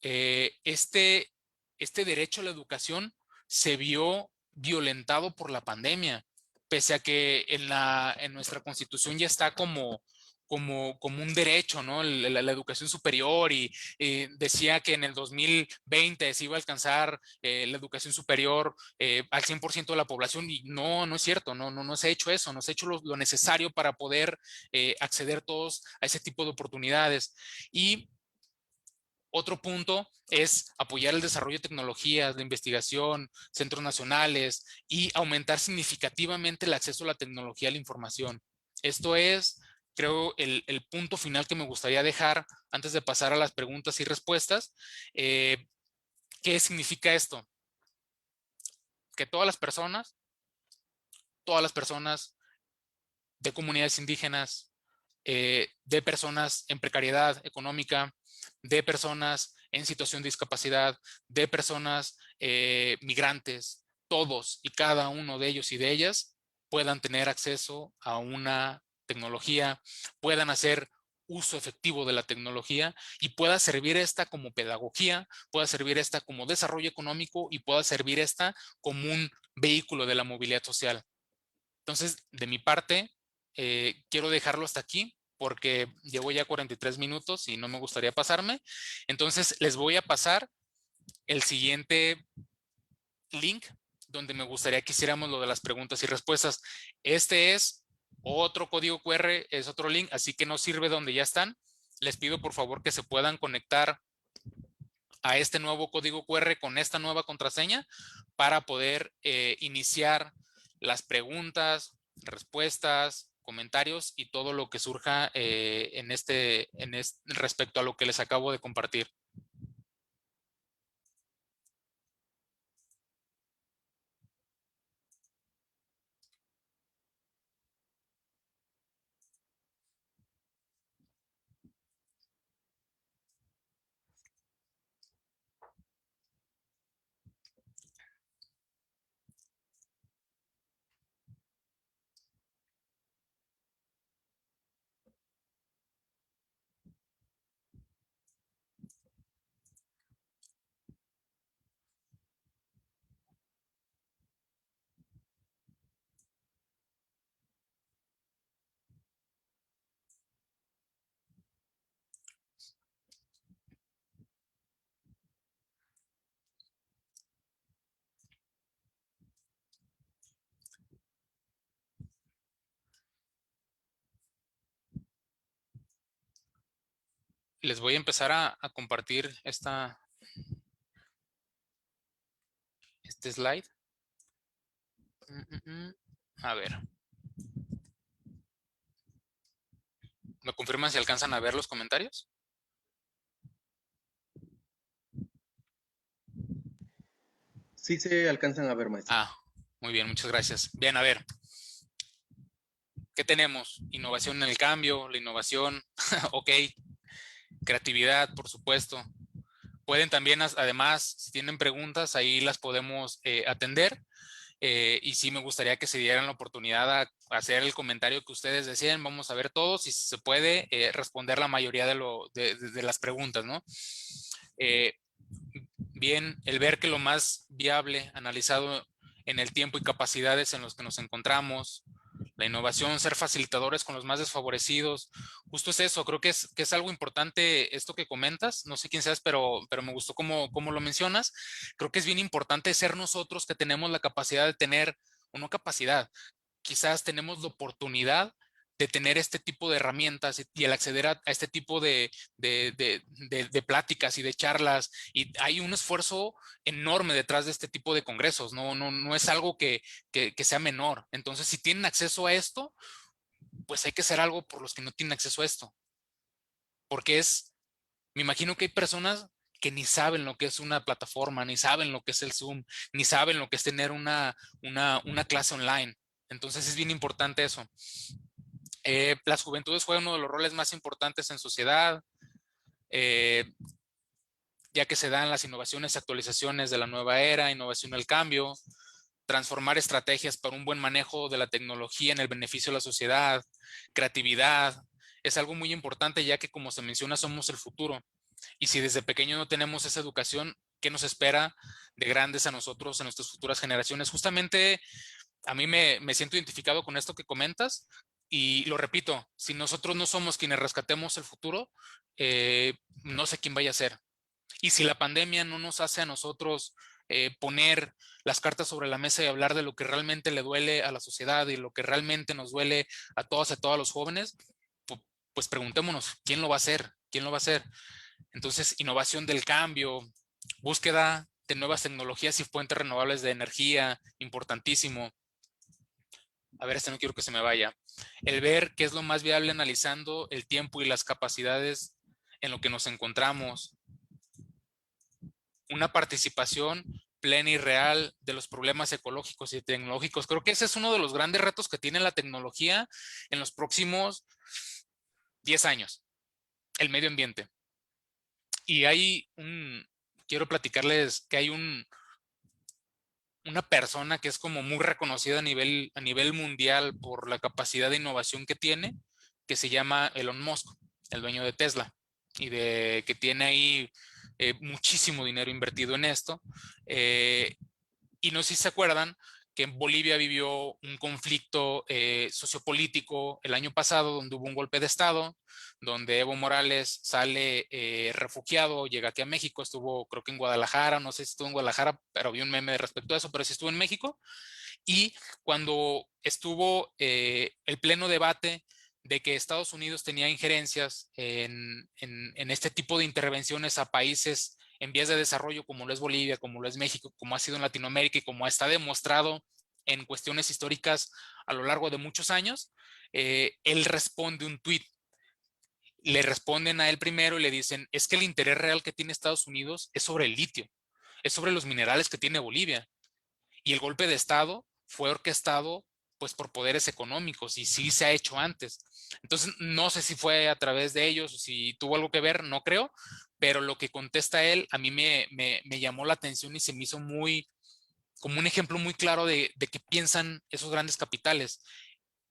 este derecho a la educación se vio violentado por la pandemia, pese a que en nuestra constitución ya está como un derecho, ¿no? La educación superior y decía que en el 2020 se iba a alcanzar la educación superior al 100% de la población y no es cierto, no se ha hecho eso, no se ha hecho lo necesario para poder acceder todos a ese tipo de oportunidades. Y otro punto es apoyar el desarrollo de tecnologías, de investigación, centros nacionales y aumentar significativamente el acceso a la tecnología y a la información. Esto es, creo, el punto final que me gustaría dejar antes de pasar a las preguntas y respuestas. ¿Qué significa esto? Que todas las personas de comunidades indígenas, de personas en precariedad económica, de personas en situación de discapacidad, de personas migrantes, todos y cada uno de ellos y de ellas puedan tener acceso a una tecnología, puedan hacer uso efectivo de la tecnología y pueda servir esta como pedagogía, pueda servir esta como desarrollo económico y pueda servir esta como un vehículo de la movilidad social. Entonces, de mi parte, quiero dejarlo hasta aquí porque llevo ya 43 minutos y no me gustaría pasarme. Entonces, les voy a pasar el siguiente link donde me gustaría que hiciéramos lo de las preguntas y respuestas. Este es otro código QR, es otro link, así que no sirve donde ya están. Les pido por favor que se puedan conectar a este nuevo código QR con esta nueva contraseña para poder iniciar las preguntas, respuestas, comentarios y todo lo que surja respecto a lo que les acabo de compartir. Les voy a empezar a compartir este slide. A ver. ¿Me confirman si alcanzan a ver los comentarios? Sí se alcanzan a ver, maestro. Muy bien, muchas gracias. Bien, a ver. ¿Qué tenemos? Innovación en el cambio, la innovación, ok. Creatividad, por supuesto. Pueden también, además, si tienen preguntas, ahí las podemos atender. Y sí me gustaría que se dieran la oportunidad a hacer el comentario que ustedes deseen. Vamos a ver todos y si se puede responder la mayoría de las preguntas, ¿no? Bien, el ver que lo más viable, analizado en el tiempo y capacidades en los que nos encontramos, la innovación, ser facilitadores con los más desfavorecidos, justo es eso, creo que es algo importante esto que comentas, no sé quién seas, pero me gustó cómo lo mencionas, creo que es bien importante ser nosotros que tenemos la capacidad de tener, o no capacidad, quizás tenemos la oportunidad de tener este tipo de herramientas y el acceder a este tipo de pláticas y de charlas. Y hay un esfuerzo enorme detrás de este tipo de congresos, no es algo que sea menor. Entonces, si tienen acceso a esto, pues hay que hacer algo por los que no tienen acceso a esto. Porque me imagino que hay personas que ni saben lo que es una plataforma, ni saben lo que es el Zoom, ni saben lo que es tener una clase online. Entonces es bien importante eso. Las juventudes juegan uno de los roles más importantes en sociedad, ya que se dan las innovaciones y actualizaciones de la nueva era, innovación al cambio, transformar estrategias para un buen manejo de la tecnología en el beneficio de la sociedad, creatividad. Es algo muy importante, ya que, como se menciona, somos el futuro. Y si desde pequeño no tenemos esa educación, ¿qué nos espera de grandes a nosotros, en nuestras futuras generaciones? Justamente a mí me siento identificado con esto que comentas, y lo repito, si nosotros no somos quienes rescatemos el futuro, no sé quién vaya a ser. Y si la pandemia no nos hace a nosotros poner las cartas sobre la mesa y hablar de lo que realmente le duele a la sociedad y lo que realmente nos duele a todos y a todos los jóvenes, pues preguntémonos, ¿quién lo va a hacer? ¿Quién lo va a hacer? Entonces, innovación del cambio, búsqueda de nuevas tecnologías y fuentes renovables de energía, importantísimo. A ver, no quiero que se me vaya. El ver qué es lo más viable analizando el tiempo y las capacidades en lo que nos encontramos. Una participación plena y real de los problemas ecológicos y tecnológicos. Creo que ese es uno de los grandes retos que tiene la tecnología en los próximos 10 años, el medio ambiente. Y quiero platicarles que hay una persona que es como muy reconocida a nivel mundial por la capacidad de innovación que tiene, que se llama Elon Musk, el dueño de Tesla, y que tiene ahí muchísimo dinero invertido en esto. Y no sé si se acuerdan que en Bolivia vivió un conflicto sociopolítico el año pasado, donde hubo un golpe de Estado, donde Evo Morales sale refugiado, llega aquí a México, estuvo creo que en Guadalajara, no sé si estuvo en Guadalajara, pero vi un meme respecto a eso, pero sí estuvo en México. Y cuando estuvo el pleno debate de que Estados Unidos tenía injerencias en este tipo de intervenciones a países en vías de desarrollo, como lo es Bolivia, como lo es México, como ha sido en Latinoamérica y como está demostrado en cuestiones históricas a lo largo de muchos años, él responde un tuit. Le responden a él primero y le dicen, es que el interés real que tiene Estados Unidos es sobre el litio, es sobre los minerales que tiene Bolivia. Y el golpe de Estado fue orquestado pues por poderes económicos, y sí se ha hecho antes. Entonces, no sé si fue a través de ellos o si tuvo algo que ver, no creo, pero lo que contesta él a mí me llamó la atención y se me hizo como un ejemplo muy claro de qué piensan esos grandes capitales.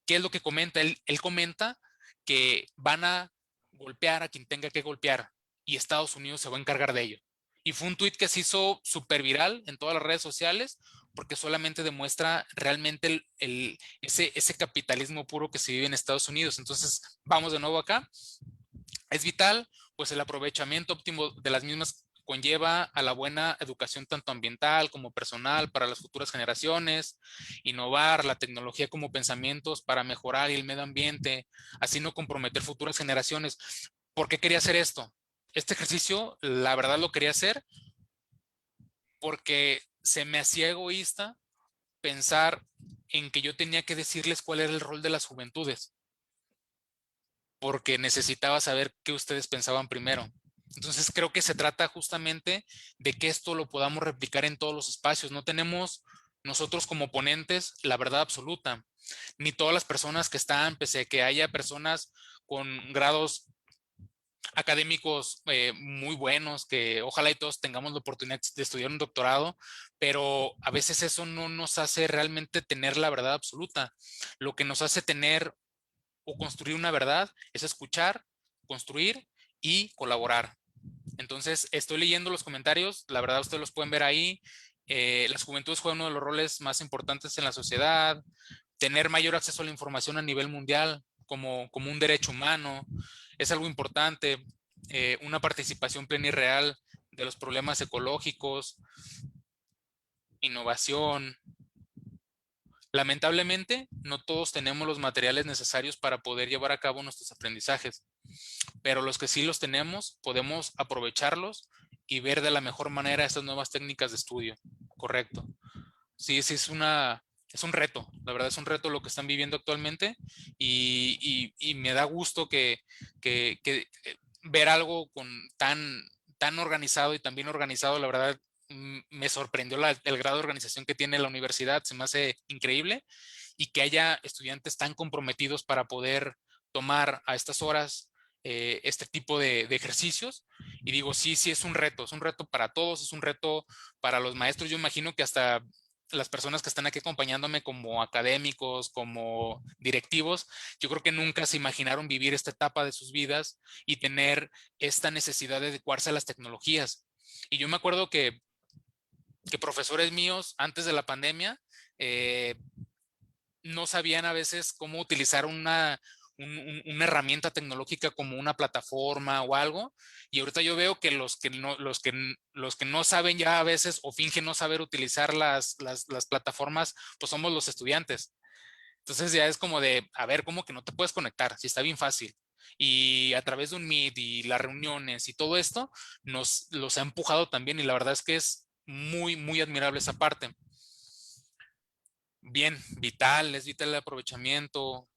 ¿Qué es lo que comenta? Él comenta que van a golpear a quien tenga que golpear y Estados Unidos se va a encargar de ello. Y fue un tuit que se hizo súper viral en todas las redes sociales, porque solamente demuestra realmente ese capitalismo puro que se vive en Estados Unidos. Entonces, vamos de nuevo acá. Es vital, pues el aprovechamiento óptimo de las mismas conlleva a la buena educación tanto ambiental como personal para las futuras generaciones, innovar la tecnología como pensamientos para mejorar el medio ambiente, así no comprometer futuras generaciones. ¿Por qué quería hacer esto? Este ejercicio, la verdad lo quería hacer porque se me hacía egoísta pensar en que yo tenía que decirles cuál era el rol de las juventudes, porque necesitaba saber qué ustedes pensaban primero. Entonces creo que se trata justamente de que esto lo podamos replicar en todos los espacios. No tenemos nosotros como ponentes la verdad absoluta, ni todas las personas que están, pese a que haya personas con grados académicos muy buenos, que ojalá y todos tengamos la oportunidad de estudiar un doctorado, pero a veces eso no nos hace realmente tener la verdad absoluta. Lo que nos hace tener o construir una verdad es escuchar, construir y colaborar. Entonces, estoy leyendo los comentarios, la verdad ustedes los pueden ver ahí. Las juventudes juegan uno de los roles más importantes en la sociedad, tener mayor acceso a la información a nivel mundial como un derecho humano, es algo importante. Una participación plena y real de los problemas ecológicos, innovación. Lamentablemente, no todos tenemos los materiales necesarios para poder llevar a cabo nuestros aprendizajes, pero los que sí los tenemos, podemos aprovecharlos y ver de la mejor manera estas nuevas técnicas de estudio. Correcto. Sí, sí, es un reto, la verdad es un reto lo que están viviendo actualmente, y me da gusto que ver algo tan tan organizado y tan bien organizado, la verdad, me sorprendió el grado de organización que tiene la universidad, se me hace increíble, y que haya estudiantes tan comprometidos para poder tomar a estas horas este tipo de ejercicios. Y digo, sí, sí es un reto para todos, es un reto para los maestros. Yo imagino que hasta las personas que están aquí acompañándome como académicos, como directivos, yo creo que nunca se imaginaron vivir esta etapa de sus vidas y tener esta necesidad de adecuarse a las tecnologías. Y yo me acuerdo que profesores míos antes de la pandemia no sabían a veces cómo utilizar una herramienta tecnológica como una plataforma o algo, y ahorita yo veo que los que no saben ya a veces o fingen no saber utilizar las plataformas, pues somos los estudiantes. Entonces ya es como de, a ver, ¿cómo que no te puedes conectar? Si está bien fácil. Y a través de un Meet y las reuniones y todo esto, los ha empujado también, y la verdad es que es muy, muy admirable esa parte. Bien, es vital el aprovechamiento.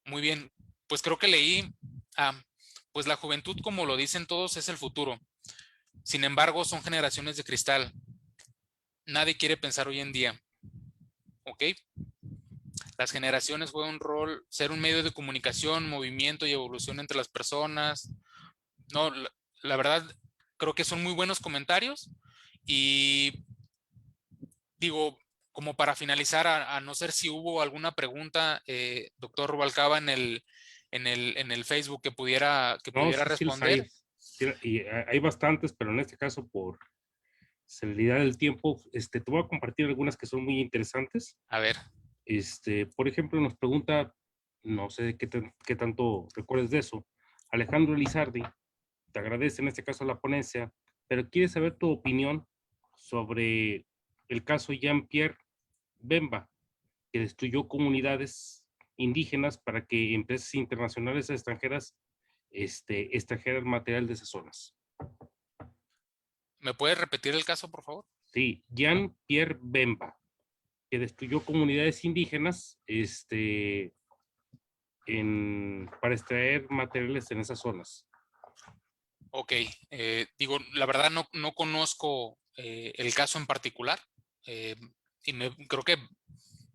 Muy bien, pues creo que leí, pues la juventud, como lo dicen todos, es el futuro. Sin embargo, son generaciones de cristal. Nadie quiere pensar hoy en día, ¿ok? Las generaciones juegan un rol, ser un medio de comunicación, movimiento y evolución entre las personas. No, la verdad, creo que son muy buenos comentarios, y digo, como para finalizar, a no ser si hubo alguna pregunta, doctor Rubalcaba, en el Facebook que No, pudiera sí, sí los hay. responder. Sí, y hay bastantes, pero en este caso, por celeridad del tiempo, te voy a compartir algunas que son muy interesantes. A ver, Por ejemplo, nos pregunta, no sé qué tanto recuerdes de eso, Alejandro Elizardi, te agradece en este caso la ponencia, pero quiere saber tu opinión sobre el caso Jean-Pierre Bemba, que destruyó comunidades indígenas para que empresas internacionales extranjeras extrajeran material de esas zonas. ¿me puedes repetir el caso, por favor? Sí, Jean-Pierre Bemba, que destruyó comunidades indígenas para extraer materiales en esas zonas. Ok, digo, la verdad no conozco el caso en particular, y creo que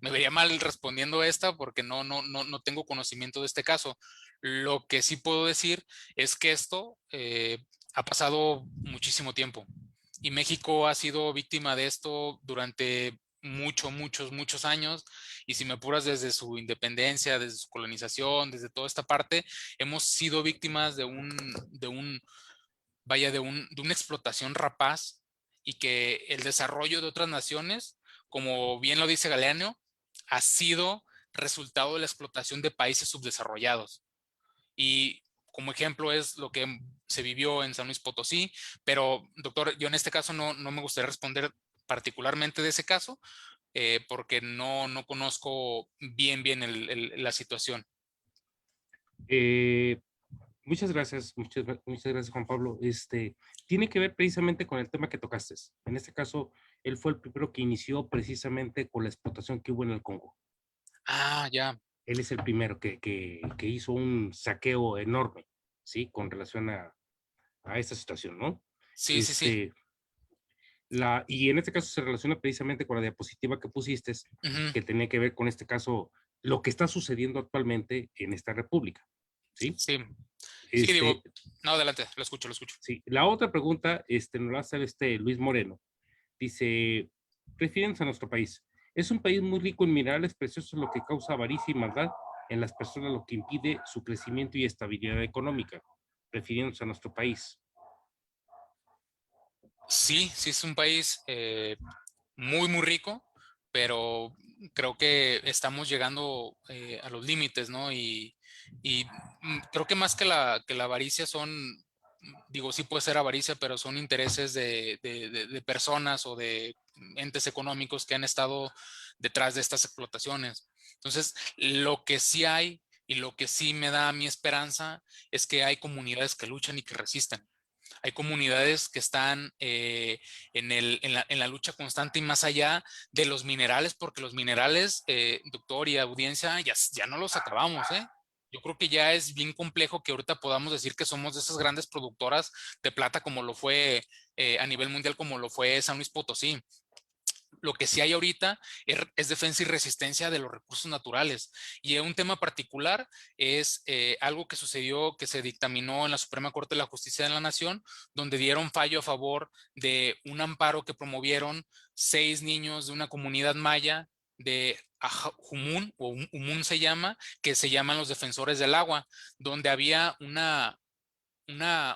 me vería mal respondiendo esta porque no tengo conocimiento de este caso. Lo que sí puedo decir es que esto ha pasado muchísimo tiempo, y México ha sido víctima de esto durante muchos años, y si me apuras, desde su independencia, desde su colonización, desde toda esta parte, hemos sido víctimas de una explotación rapaz, y que el desarrollo de otras naciones, como bien lo dice Galeano, ha sido resultado de la explotación de países subdesarrollados. Y como ejemplo es lo que se vivió en San Luis Potosí, pero doctor, yo en este caso no me gustaría responder particularmente de ese caso, porque no conozco bien la situación. Muchas gracias, muchas gracias, Juan Pablo. Tiene que ver precisamente con el tema que tocaste. En este caso, él fue el primero que inició precisamente con la explotación que hubo en el Congo. Ah, ya. Él es el primero que hizo un saqueo enorme, ¿sí? Con relación a esta situación, ¿no? Sí, sí, sí. Y en este caso se relaciona precisamente con la diapositiva que pusiste, Ujú. que tenía que ver con este caso, lo que está sucediendo actualmente en esta república, ¿sí? Sí, sí, digo, no, adelante, lo escucho. Sí. La otra pregunta, nos la hace Luis Moreno. Dice, refiriéndose a nuestro país, es un país muy rico en minerales preciosos, lo que causa avaricia y maldad en las personas, lo que impide su crecimiento y estabilidad económica, refiriéndose a nuestro país. Sí, sí es un país muy rico, pero creo que estamos llegando a los límites, ¿no? Y creo que más que la avaricia digo, sí puede ser avaricia, pero son intereses de personas o de entes económicos que han estado detrás de estas explotaciones. Entonces, lo que sí hay y lo que sí me da mi esperanza es que hay comunidades que luchan y que resisten. Hay comunidades que están en la lucha constante y más allá de los minerales, porque los minerales, doctor y audiencia, ya no los acabamos, ¿eh? Yo creo que ya es bien complejo que ahorita podamos decir que somos de esas grandes productoras de plata como lo fue a nivel mundial, como lo fue San Luis Potosí. Lo que sí hay ahorita es defensa y resistencia de los recursos naturales. Y un tema particular es algo que sucedió, que se dictaminó en la Suprema Corte de la Justicia de la Nación, donde dieron fallo a favor de un amparo que promovieron 6 niños de una comunidad maya de Jumun, o Humun se llama, que se llaman los defensores del agua, donde había una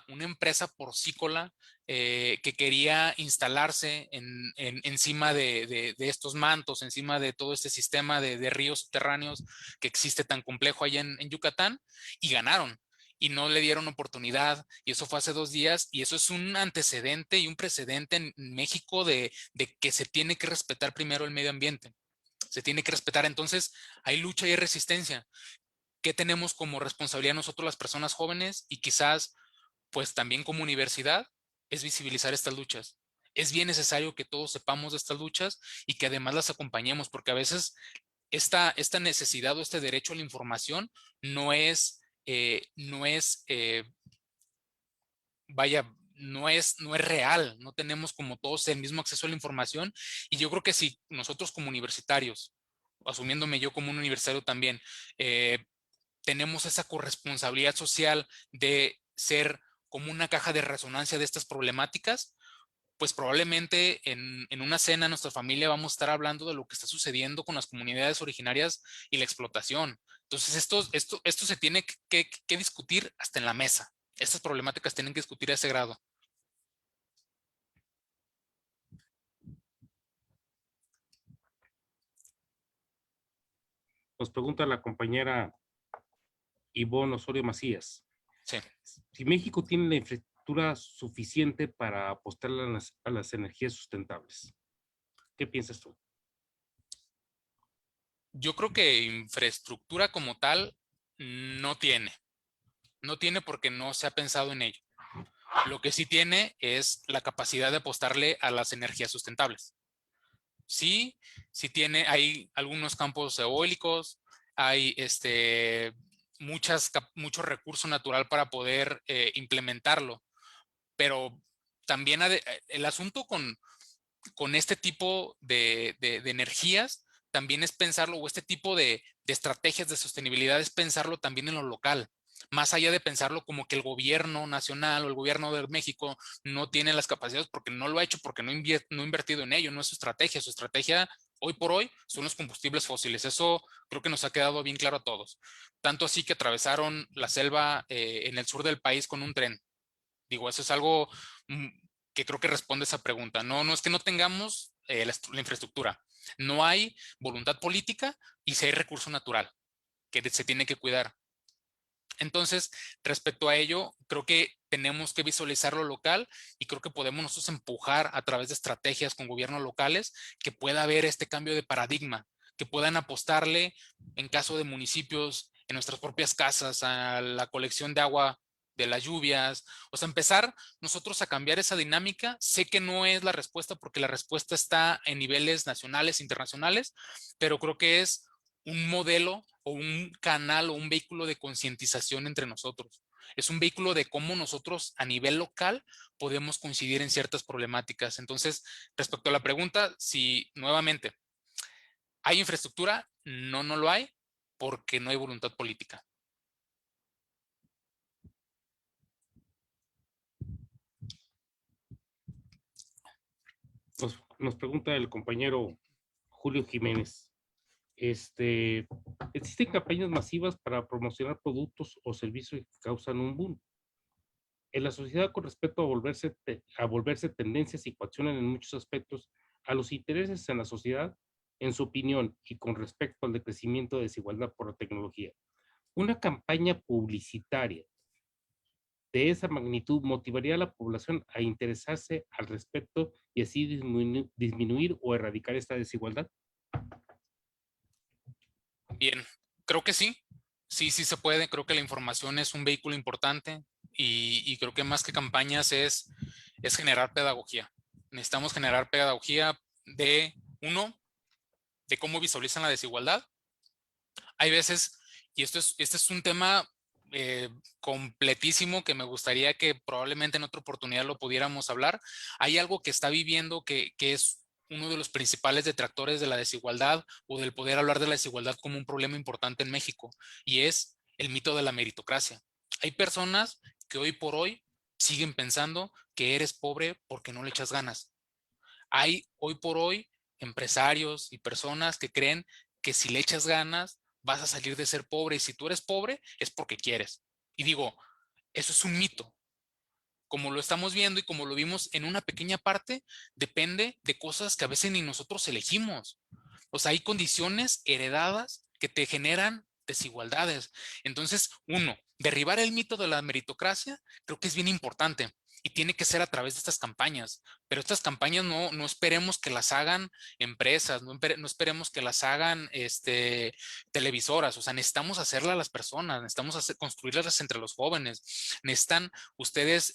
empresa porcícola que quería instalarse encima de estos mantos, encima de todo este sistema de ríos subterráneos que existe tan complejo allá en Yucatán, y ganaron. Y no le dieron oportunidad, y eso fue hace 2 días, y eso es un antecedente y un precedente en México de que se tiene que respetar primero el medio ambiente. Se tiene que respetar. Entonces, hay lucha y hay resistencia. ¿Qué tenemos como responsabilidad nosotros las personas jóvenes y quizás pues también como universidad? Es visibilizar estas luchas. Es bien necesario que todos sepamos de estas luchas y que además las acompañemos, porque a veces esta necesidad o este derecho a la información no es vaya, no es real, no tenemos como todos el mismo acceso a la información, y yo creo que si nosotros como universitarios, asumiéndome yo como un universitario también, eh, tenemos esa corresponsabilidad social de ser como una caja de resonancia de estas problemáticas, pues probablemente en una cena en nuestra familia vamos a estar hablando de lo que está sucediendo con las comunidades originarias y la explotación. Entonces esto se tiene que discutir hasta en la mesa. Estas problemáticas tienen que discutir a ese grado. Nos pregunta la compañera Ivonne Osorio Macías. Sí. Si México tiene la infraestructura suficiente para apostar a las energías sustentables, ¿qué piensas tú? Yo creo que infraestructura como tal no tiene. No tiene porque no se ha pensado en ello. Lo que sí tiene es la capacidad de apostarle a las energías sustentables. Sí, sí tiene, hay algunos campos eólicos, hay mucho recurso natural para poder implementarlo, pero también el asunto con este tipo de energías también es pensarlo, o este tipo de estrategias de sostenibilidad es pensarlo también en lo local, más allá de pensarlo como que el gobierno nacional o el gobierno de México no tiene las capacidades porque no lo ha hecho, porque no ha invertido en ello, no es su estrategia hoy por hoy son los combustibles fósiles. Eso creo que nos ha quedado bien claro a todos. Tanto así que atravesaron la selva en el sur del país con un tren. Digo, eso es algo mm, que creo que responde a esa pregunta. No, no es que no tengamos la infraestructura. No hay voluntad política y sí hay recurso natural que se tiene que cuidar. Entonces, respecto a ello, creo que tenemos que visualizar lo local y creo que podemos nosotros empujar a través de estrategias con gobiernos locales que pueda haber este cambio de paradigma, que puedan apostarle en caso de municipios, en nuestras propias casas, a la colección de agua de las lluvias, o sea, empezar nosotros a cambiar esa dinámica. Sé que no es la respuesta porque la respuesta está en niveles nacionales, internacionales, pero creo que es un modelo o un canal o un vehículo de concientización entre nosotros. Es un vehículo de cómo nosotros a nivel local podemos coincidir en ciertas problemáticas. Entonces, respecto a la pregunta, si nuevamente hay infraestructura, no, no lo hay porque no hay voluntad política. Nos pregunta el compañero Julio Jiménez. ¿Existen campañas masivas para promocionar productos o servicios que causan un boom en la sociedad con respecto a volverse tendencias y coaccionan en muchos aspectos a los intereses en la sociedad, en su opinión, y con respecto al decrecimiento de desigualdad por la tecnología? Una campaña publicitaria de esa magnitud motivaría a la población a interesarse al respecto y así disminuir o erradicar esta desigualdad. Bien, creo que sí. Sí, sí se puede. Creo que la información es un vehículo importante y creo que más que campañas es generar pedagogía. Necesitamos generar pedagogía de cómo visualizan la desigualdad. Hay veces, y este es un tema completísimo que me gustaría que probablemente en otra oportunidad lo pudiéramos hablar. Hay algo que está viviendo que es uno de los principales detractores de la desigualdad o del poder hablar de la desigualdad como un problema importante en México, y es el mito de la meritocracia. Hay personas que hoy por hoy siguen pensando que eres pobre porque no le echas ganas. Hay hoy por hoy empresarios y personas que creen que si le echas ganas vas a salir de ser pobre, y si tú eres pobre es porque quieres. Y digo, eso es un mito. Como lo estamos viendo y como lo vimos en una pequeña parte, depende de cosas que a veces ni nosotros elegimos. O sea, hay condiciones heredadas que te generan desigualdades. Entonces, uno, derribar el mito de la meritocracia creo que es bien importante y tiene que ser a través de estas campañas. Pero estas campañas no esperemos que las hagan empresas, no esperemos que las hagan televisoras. O sea, necesitamos hacerlas a las personas, necesitamos construirlas entre los jóvenes. Necesitan ustedes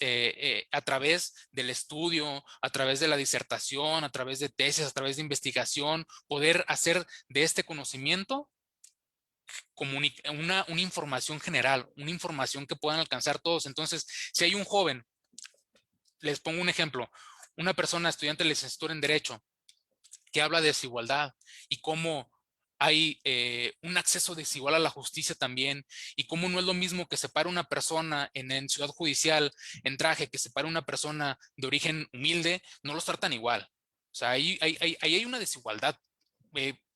a través del estudio, a través de la disertación, a través de tesis, a través de investigación, poder hacer de este conocimiento una información general, una información que puedan alcanzar todos. Entonces, si hay un joven, les pongo un ejemplo, una persona estudiante de licenciatura en Derecho que habla de desigualdad y cómo hay un acceso desigual a la justicia también, y cómo no es lo mismo que separa una persona en ciudad judicial en traje que separa una persona de origen humilde, no los tratan igual. O sea, ahí hay una desigualdad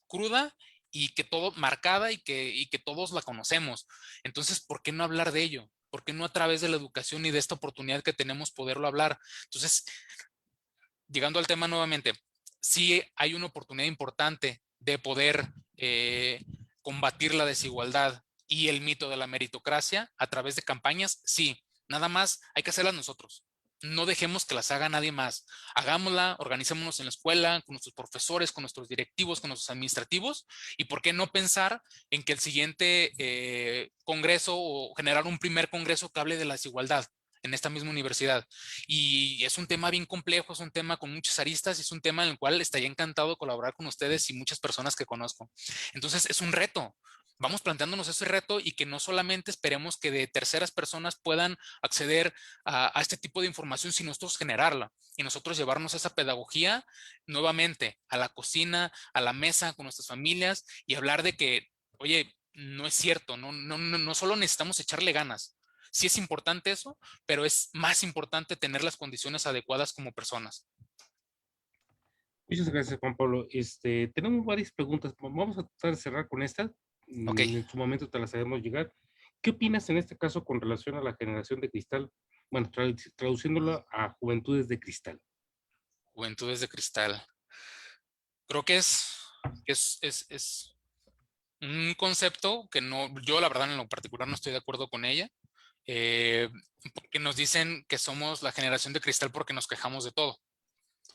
cruda y que todo marcada y que todos la conocemos. Entonces, ¿por qué no hablar de ello? ¿Por qué no a través de la educación y de esta oportunidad que tenemos poderlo hablar? Entonces, llegando al tema nuevamente, sí hay una oportunidad importante de poder combatir la desigualdad y el mito de la meritocracia a través de campañas, sí, nada más hay que hacerlas nosotros. No dejemos que las haga nadie más. Hagámosla, organicémonos en la escuela, con nuestros profesores, con nuestros directivos, con nuestros administrativos, y por qué no pensar en que el siguiente congreso o generar un primer congreso que hable de la desigualdad en esta misma universidad. Y es un tema bien complejo, es un tema con muchas aristas y es un tema en el cual estaría encantado de colaborar con ustedes y muchas personas que conozco. Entonces es un reto. Vamos planteándonos ese reto y que no solamente esperemos que de terceras personas puedan acceder a este tipo de información, sino nosotros generarla y nosotros llevarnos esa pedagogía nuevamente a la cocina, a la mesa con nuestras familias y hablar de que, oye, no es cierto, no solo necesitamos echarle ganas. Sí es importante eso, pero es más importante tener las condiciones adecuadas como personas. Muchas gracias, Juan Pablo. Tenemos varias preguntas. Vamos a tratar de cerrar con esta. Ok, En su momento te las haremos llegar. ¿Qué opinas en este caso con relación a la generación de cristal? Bueno, traduciéndolo a juventudes de cristal. Juventudes de Cristal. Creo que es un concepto que no, yo la verdad en lo particular no estoy de acuerdo con ella, eh, porque nos dicen que somos la generación de cristal porque nos quejamos de todo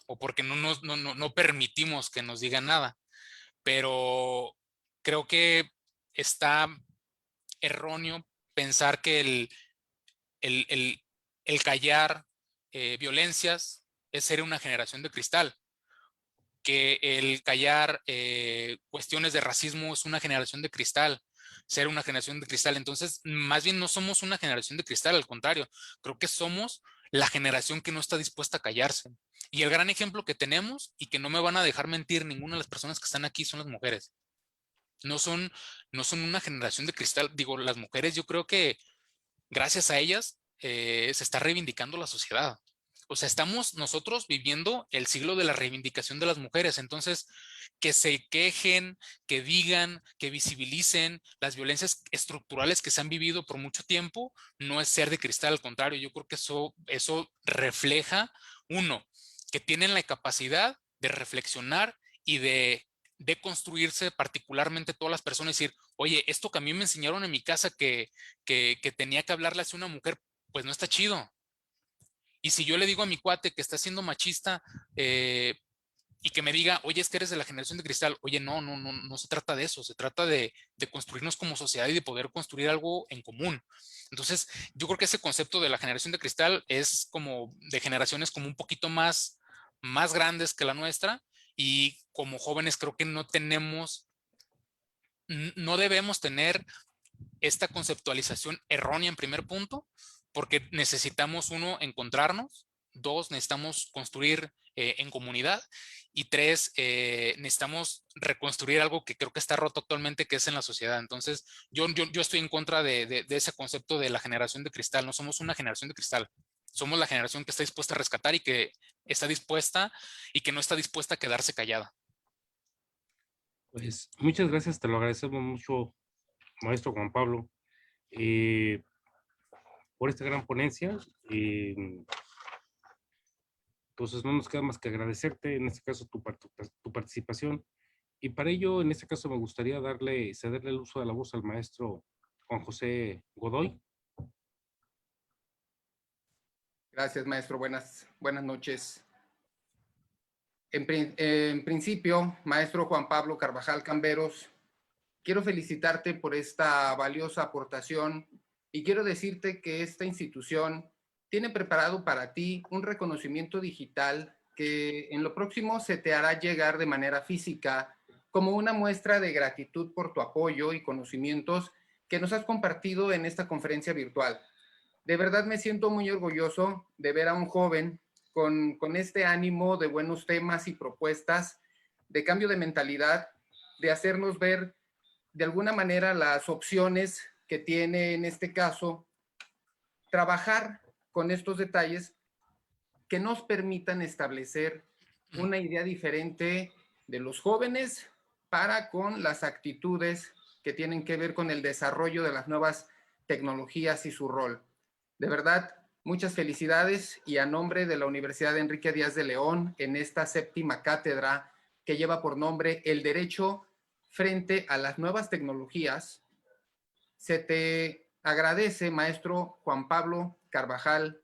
o porque no permitimos que nos digan nada, pero creo que está erróneo pensar que el, el, el callar violencias es ser una generación de cristal, que el callar cuestiones de racismo es una generación de cristal, ser una generación de cristal. Entonces, más bien no somos una generación de cristal, al contrario, creo que somos la generación que no está dispuesta a callarse. Y el gran ejemplo que tenemos, y que no me van a dejar mentir ninguna de las personas que están aquí, son las mujeres. No son, no son una generación de cristal. Digo, las mujeres, yo creo que gracias a ellas se está reivindicando la sociedad. O sea, estamos nosotros viviendo el siglo de la reivindicación de las mujeres. Entonces, que se quejen, que digan, que visibilicen las violencias estructurales que se han vivido por mucho tiempo, no es ser de cristal, al contrario, yo creo que eso refleja, uno, que tienen la capacidad de reflexionar y de construirse particularmente todas las personas y decir, oye, esto que a mí me enseñaron en mi casa que tenía que hablarle hacia una mujer, pues no está chido. Y si yo le digo a mi cuate que está siendo machista y que me diga, oye, es que eres de la generación de cristal, oye, no se trata de eso, se trata de construirnos como sociedad y de poder construir algo en común. Entonces, yo creo que ese concepto de la generación de cristal es como de generaciones como un poquito más grandes que la nuestra, y como jóvenes creo que no debemos tener esta conceptualización errónea en primer punto, porque necesitamos, uno, encontrarnos, dos, necesitamos construir en comunidad, y tres, necesitamos reconstruir algo que creo que está roto actualmente, que es en la sociedad. Entonces, yo estoy en contra de ese concepto de la generación de cristal. No somos una generación de cristal. Somos la generación que está dispuesta a rescatar y que está dispuesta y que no está dispuesta a quedarse callada. Pues muchas gracias, te lo agradecemos mucho, maestro Juan Pablo, por esta gran ponencia. Entonces no nos queda más que agradecerte, en este caso, tu participación. Y para ello, en este caso, me gustaría cederle el uso de la voz al maestro Juan José Godoy. Gracias, maestro. Buenas noches. En principio, maestro Juan Pablo Carvajal Camberos, quiero felicitarte por esta valiosa aportación y quiero decirte que esta institución tiene preparado para ti un reconocimiento digital que en lo próximo se te hará llegar de manera física como una muestra de gratitud por tu apoyo y conocimientos que nos has compartido en esta conferencia virtual. De verdad me siento muy orgulloso de ver a un joven con este ánimo de buenos temas y propuestas, de cambio de mentalidad, de hacernos ver de alguna manera las opciones que tiene en este caso trabajar con estos detalles que nos permitan establecer una idea diferente de los jóvenes para con las actitudes que tienen que ver con el desarrollo de las nuevas tecnologías y su rol. De verdad, muchas felicidades y a nombre de la Universidad Enrique Díaz de León en esta 7ª cátedra que lleva por nombre El Derecho frente a las nuevas tecnologías, se te agradece, maestro Juan Pablo Carvajal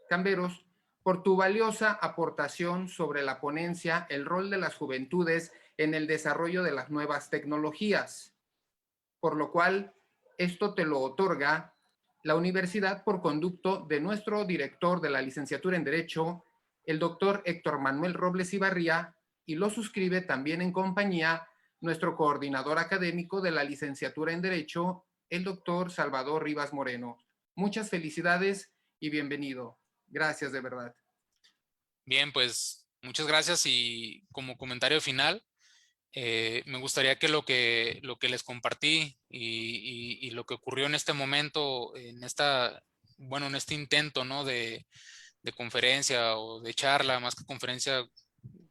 Camberos, por tu valiosa aportación sobre la ponencia El rol de las juventudes en el desarrollo de las nuevas tecnologías, por lo cual esto te lo otorga la universidad por conducto de nuestro director de la licenciatura en Derecho, el doctor Héctor Manuel Robles Ibarría, y lo suscribe también en compañía nuestro coordinador académico de la licenciatura en Derecho, el doctor Salvador Rivas Moreno. Muchas felicidades y bienvenido. Gracias de verdad. Bien, pues muchas gracias, y como comentario final, me gustaría que lo que les compartí y lo que ocurrió en este momento, en este intento, ¿no?, de conferencia o de charla, más que conferencia,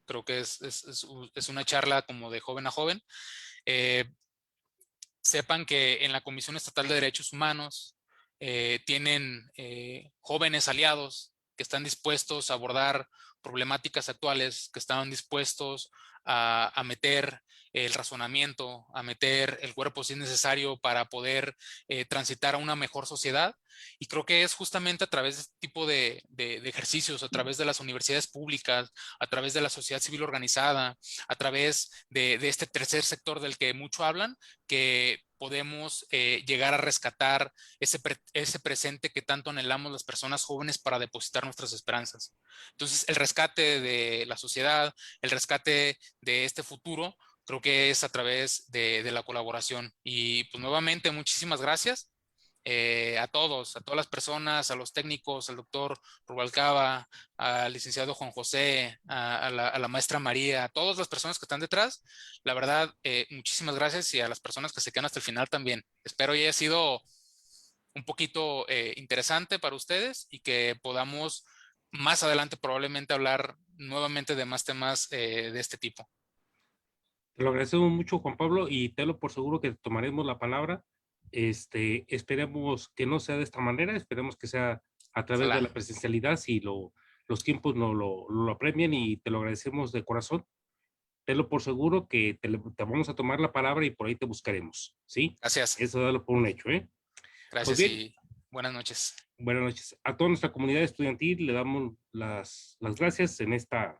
creo que es una charla como de joven a joven. Sepan que en la Comisión Estatal de Derechos Humanos tienen jóvenes aliados que están dispuestos a abordar problemáticas actuales, que están dispuestos a meter el razonamiento, a meter el cuerpo si es necesario para poder transitar a una mejor sociedad. Y creo que es justamente a través de este tipo de ejercicios, a través de las universidades públicas, a través de la sociedad civil organizada, a través de este tercer sector del que mucho hablan, que podemos llegar a rescatar ese presente que tanto anhelamos las personas jóvenes para depositar nuestras esperanzas. Entonces, el rescate de la sociedad, el rescate de este futuro, creo que es a través de la colaboración. Y pues nuevamente, muchísimas gracias a todas las personas, a los técnicos, al doctor Rubalcaba, al licenciado Juan José, a la maestra María, a todas las personas que están detrás. La verdad, muchísimas gracias, y a las personas que se quedan hasta el final también. Espero haya sido un poquito interesante para ustedes y que podamos más adelante probablemente hablar nuevamente de más temas de este tipo. Te lo agradecemos mucho, Juan Pablo, y te lo por seguro que tomaremos la palabra. Esperemos que no sea de esta manera, esperemos que sea a través Ojalá. de la presencialidad, si los tiempos no lo apremian, y te lo agradecemos de corazón. Tenlo por seguro que te vamos a tomar la palabra y por ahí te buscaremos, ¿sí? Gracias. Eso dalo por un hecho, ¿eh? Gracias, Pues bien, y buenas noches. buenas noches. A toda nuestra comunidad estudiantil le damos las gracias en esta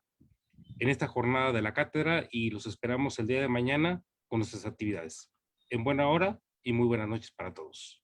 jornada de la cátedra, y los esperamos el día de mañana con nuestras actividades. En buena hora y muy buenas noches para todos.